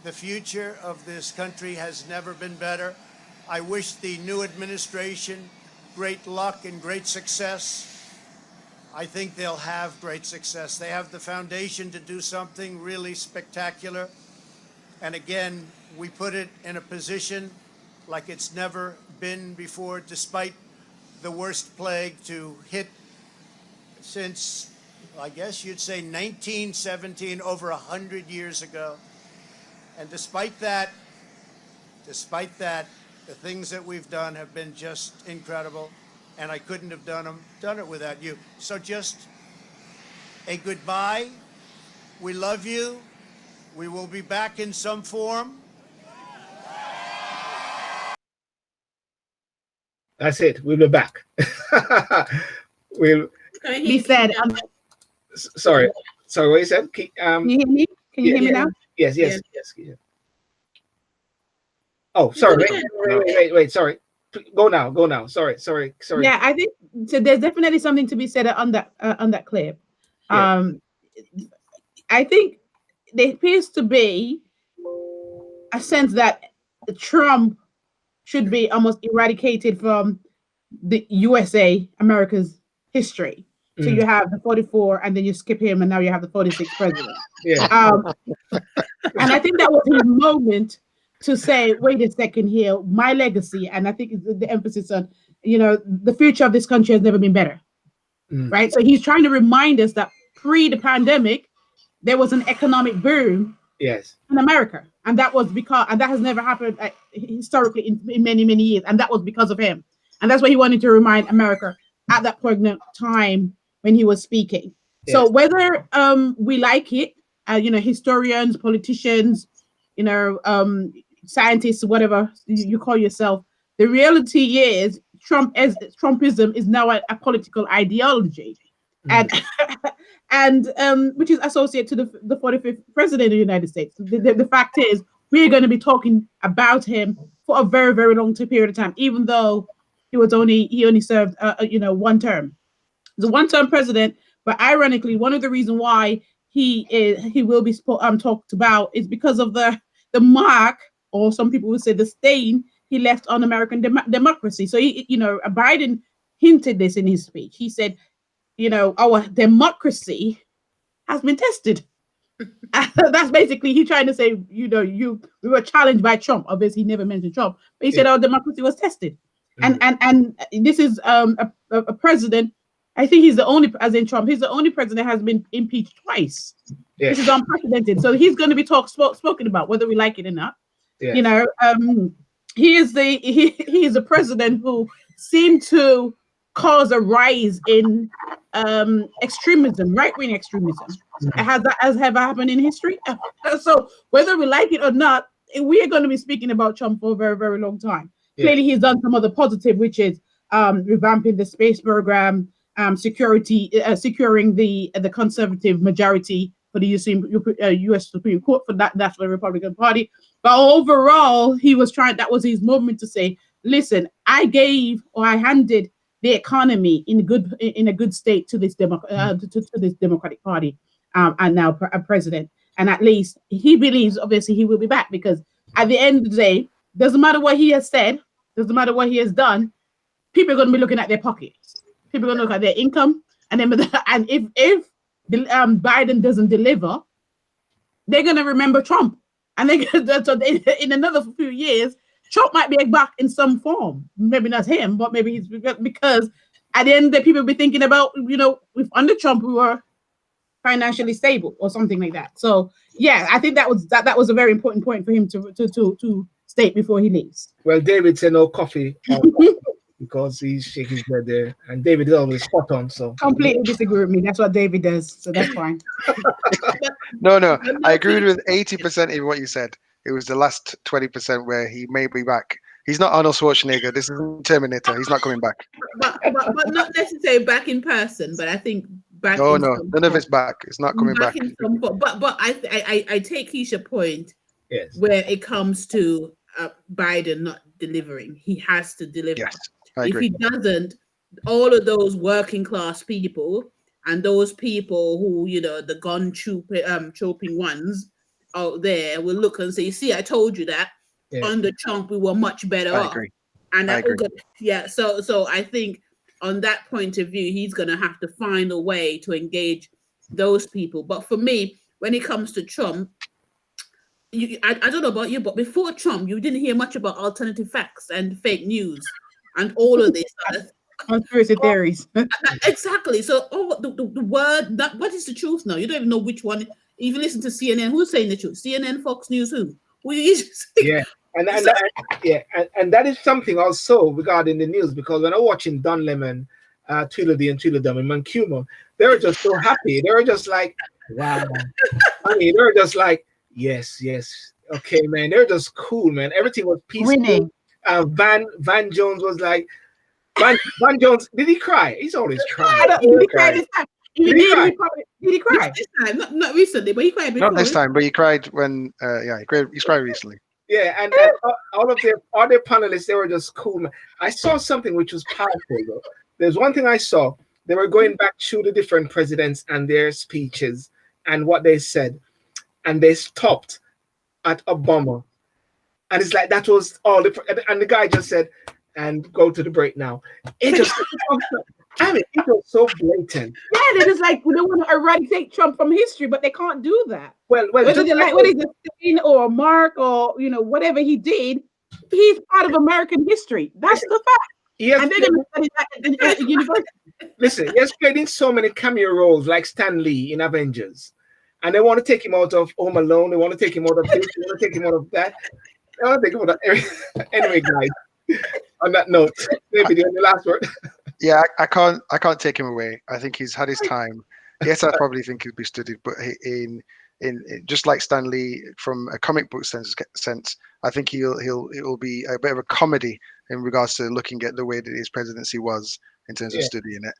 the future of this country has never been better. I wish the new administration great luck and great success. I think they'll have great success. They have the foundation to do something really spectacular. And again, we put it in a position like it's never been before, despite the worst plague to hit since, I guess you'd say 1917, over 100 years ago. And despite that, the things that we've done have been just incredible, and I couldn't have done it without you. So just a goodbye. We love you. We will be back in some form. That's it. We'll be back. We'll Be said. sorry. Sorry, what you said? Can you hear me? Can you hear me now? Yes. Yeah. Oh, sorry. Wait. Sorry. Go now. Sorry. Yeah, I think so. There's definitely something to be said on that clip. Yeah. I think there appears to be a sense that Trump should be almost eradicated from the USA, America's history. So you have the 44, and then you skip him, and now you have the 46th president. Yeah. And I think that was his moment to say, wait a second here, my legacy, and I think the emphasis on, the future of this country has never been better. Right? So he's trying to remind us that pre the pandemic, there was an economic boom in America. And that was because, and that has never happened historically in many, many years. And that was because of him. And that's what he wanted to remind America at that poignant time when he was speaking. Yes. So whether we like it, historians, politicians, scientists, whatever you call yourself, the reality is Trumpism is now a political ideology, and which is associated to the 45th president of the United States. The fact is, we're going to be talking about him for a very, very long period of time, even though he only served one term. The one-term president, but ironically, one of the reasons why he will be talked about is because of the mark, or some people would say the stain he left on American democracy. So Biden hinted this in his speech. He said, our democracy has been tested. That's basically he trying to say, we were challenged by Trump. Obviously, he never mentioned Trump, but he said our democracy was tested. And this is a president. I think he's the only, as in Trump, he's the only president that has been impeached twice. This is unprecedented. So he's going to be spoken about, whether we like it or not. He is a president who seemed to cause a rise in extremism, right-wing extremism. Has ever happened in history? So whether we like it or not, we are going to be speaking about Trump for a very, very long time. Clearly, he's done some other positive, which is revamping the space program, securing the conservative majority for the U.S. Supreme Court for that's the Republican Party. But overall, that was his moment to say, listen, I handed the economy in a good state to this Democratic Party, and now a president. And at least he believes, obviously, he will be back, because at the end of the day, doesn't matter what he has said, doesn't matter what he has done, people are going to be looking at their pockets. People are going to look at their income, and if Biden doesn't deliver, they're going to remember Trump, and in another few years, Trump might be back in some form. Maybe not him, but maybe he's, because at the end of the day, people will be thinking about, if under Trump we were financially stable or something like that. So yeah, I think that was a very important point for him to state before he leaves. Well, David said no coffee. Because he's shaking his head there, and David is always spot on. So completely disagree with me. That's what David does, so that's fine. No, I agreed with 80% of what you said. It was the last 20% where he may be back. He's not Arnold Schwarzenegger. This isn't Terminator. He's not coming back. But not necessarily back in person. But I think back. No, none of it's back. It's not coming back. But I take Keisha's point. Yes. Where it comes to Biden not delivering, he has to deliver. Yes. If he doesn't, all of those working class people and those people who, the gun chopping ones out there will look and say, see, I told you that under Trump we were much better off. Agree. And I agree. So I think on that point of view, he's going to have to find a way to engage those people. But for me, when it comes to Trump, I don't know about you, but before Trump, you didn't hear much about alternative facts and fake news and all of this conspiracy theories. Exactly. So, the word that what is the truth now? You don't even know which one. Even listen to CNN. Who's saying the truth? CNN, Fox News, who? And that is something also regarding the news, because when I'm watching Don Lemon, Tweedledee and Tweedledum and Mancuma, they were just so happy. They were just like, wow. I mean, they were just like, yes, okay, man. They're just cool, man. Everything was peaceful. Winning. Van Jones was like, Van Jones, did he cry? He's always crying. Did he cry this time? Did he cry? Did he cry? Not this time, not recently, but he cried before. Not this time, but he cried when, he's cried recently. Yeah, and all their panelists, they were just cool. Man. I saw something which was powerful though. There's one thing I saw. They were going back through the different presidents and their speeches and what they said, and they stopped at Obama, and it's like that was all. And the guy just said, "And go to the break now." It just, I mean, it was so blatant. Yeah, they're just like, we don't want to eradicate Trump from history, but they can't do that. Well, whether they like what is a stain or a mark or whatever he did, he's part of American history. That's the fact. And they're going to study that at the university. Listen, he has played in so many cameo roles like Stan Lee in Avengers, and they want to take him out of Home Alone. They want to take him out of this. They want to take him out of that. They want to take him out of anyway, guys. On that note, maybe the last word. Yeah, I can't take him away. I think he's had his time. Yes, I probably think he'll be studied, but in just like Stan Lee from a comic book sense, I think it will be a bit of a comedy in regards to looking at the way that his presidency was in terms of studying it.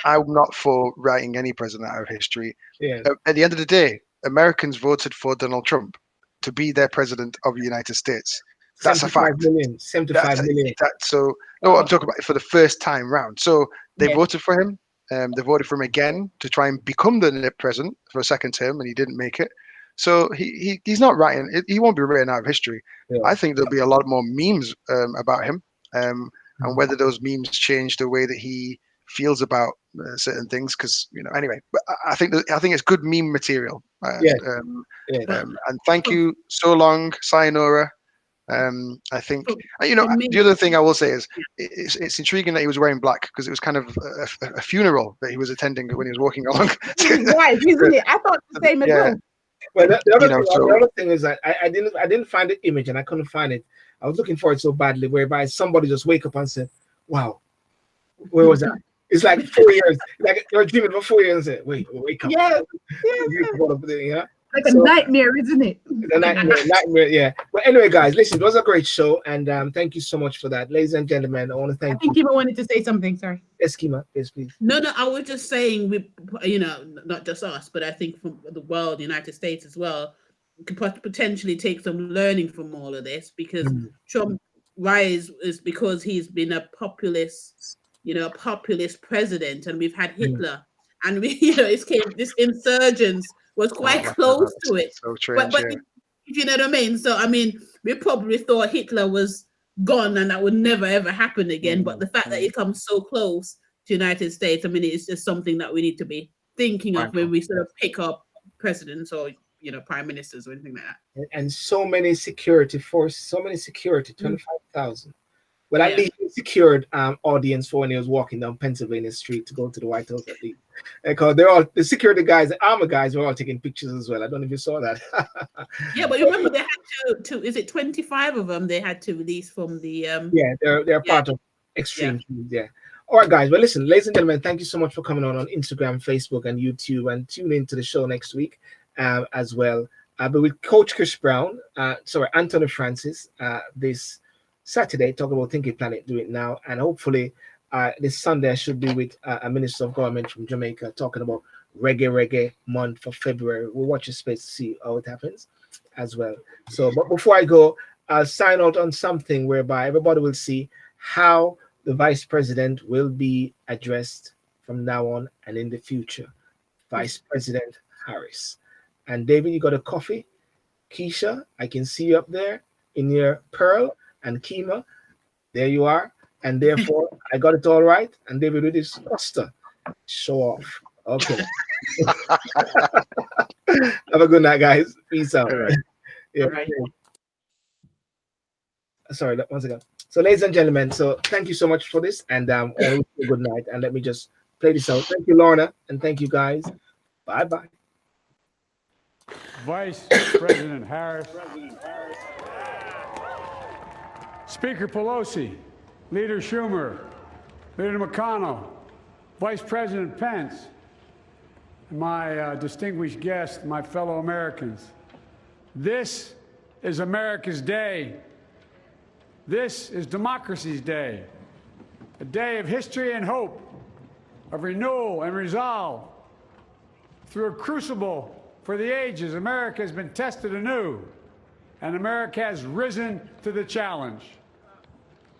I'm not for writing any president out of history. Yeah. At the end of the day, Americans voted for Donald Trump to be their president of the United States. That's a fact. 75 million. I'm talking about it for the first time round. So they voted for him. They voted for him again to try and become the president for a second term, and he didn't make it. So he's not writing. He won't be written out of history. Yeah. I think there'll be a lot more memes about him, and whether those memes change the way that he feels about certain things. Because anyway, but I think it's good meme material. And thank you so long, sayonara. I think the other thing I will say is it's intriguing that he was wearing black because it was kind of a funeral that he was attending when he was walking along. Right, isn't it? I thought the same as well. Well, the other thing is that I didn't find the image and I couldn't find it. I was looking for it so badly, whereby somebody just wake up and said, "Wow, where was that?" It's like 4 years, like you're dreaming for 4 years and say, "Wait, wake up." Yeah. Like a nightmare, isn't it? A nightmare, yeah. But anyway, guys, listen, it was a great show, and thank you so much for that. Ladies and gentlemen, I want to thank you. Keima wanted to say something, sorry. Yes, Keima, yes, please. No, I was just saying, not just us, but I think from the world, the United States as well, could potentially take some learning from all of this, because Trump rise is because he's been a populist, a populist president, and we've had Hitler, and this insurgents was quite close to it. So strange, but you know what I mean? So, I mean, we probably thought Hitler was gone and that would never, ever happen again. But the fact that it comes so close to the United States, I mean, it's just something that we need to be thinking of when we sort of pick up presidents or, prime ministers or anything like that. And so many security forces, 25,000. Well, at least he secured audience for when he was walking down Pennsylvania Street to go to the White House at least. Because the security guys, the armor guys were all taking pictures as well. I don't know if you saw that. Yeah, but remember they had to is it 25 of them they had to release from the they're part of extreme teams, yeah. All right, guys. Well, listen, ladies and gentlemen, thank you so much for coming on Instagram, Facebook, and YouTube, and tune into the show next week as well. But with Coach Chris Brown, Anthony Francis, this Saturday, talk about Thinking Planet, do it now, and hopefully this Sunday I should be with a minister of government from Jamaica talking about reggae month for February. We'll watch your space to see how it happens as well. So, but before I go, I'll sign out on something whereby everybody will see how the vice president will be addressed from now on and in the future. Vice President Harris. And David, you got a coffee? Keisha, I can see you up there in your pearl. And Keima, there you are. And therefore, I got it all right. And David with his Costa. Show off. Okay. Have a good night, guys. Peace out. All right. Yeah. All right. Sorry, once again. So, ladies and gentlemen, so thank you so much for this. And good night. And let me just play this out. Thank you, Lorna. And thank you, guys. Bye-bye. Vice President Harris. Speaker Pelosi, Leader Schumer, Leader McConnell, Vice President Pence, and my distinguished guests, my fellow Americans. This is America's day. This is democracy's day. a day of history and hope, of renewal and resolve. Through a crucible for the ages, America has been tested anew, and America has risen to the challenge.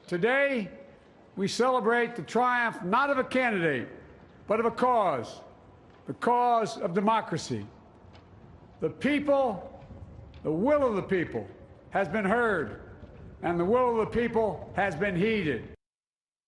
Today, we celebrate the triumph not of a candidate, but of a cause, the cause of democracy. The people, the will of the people has been heard, and the will of the people has been heeded.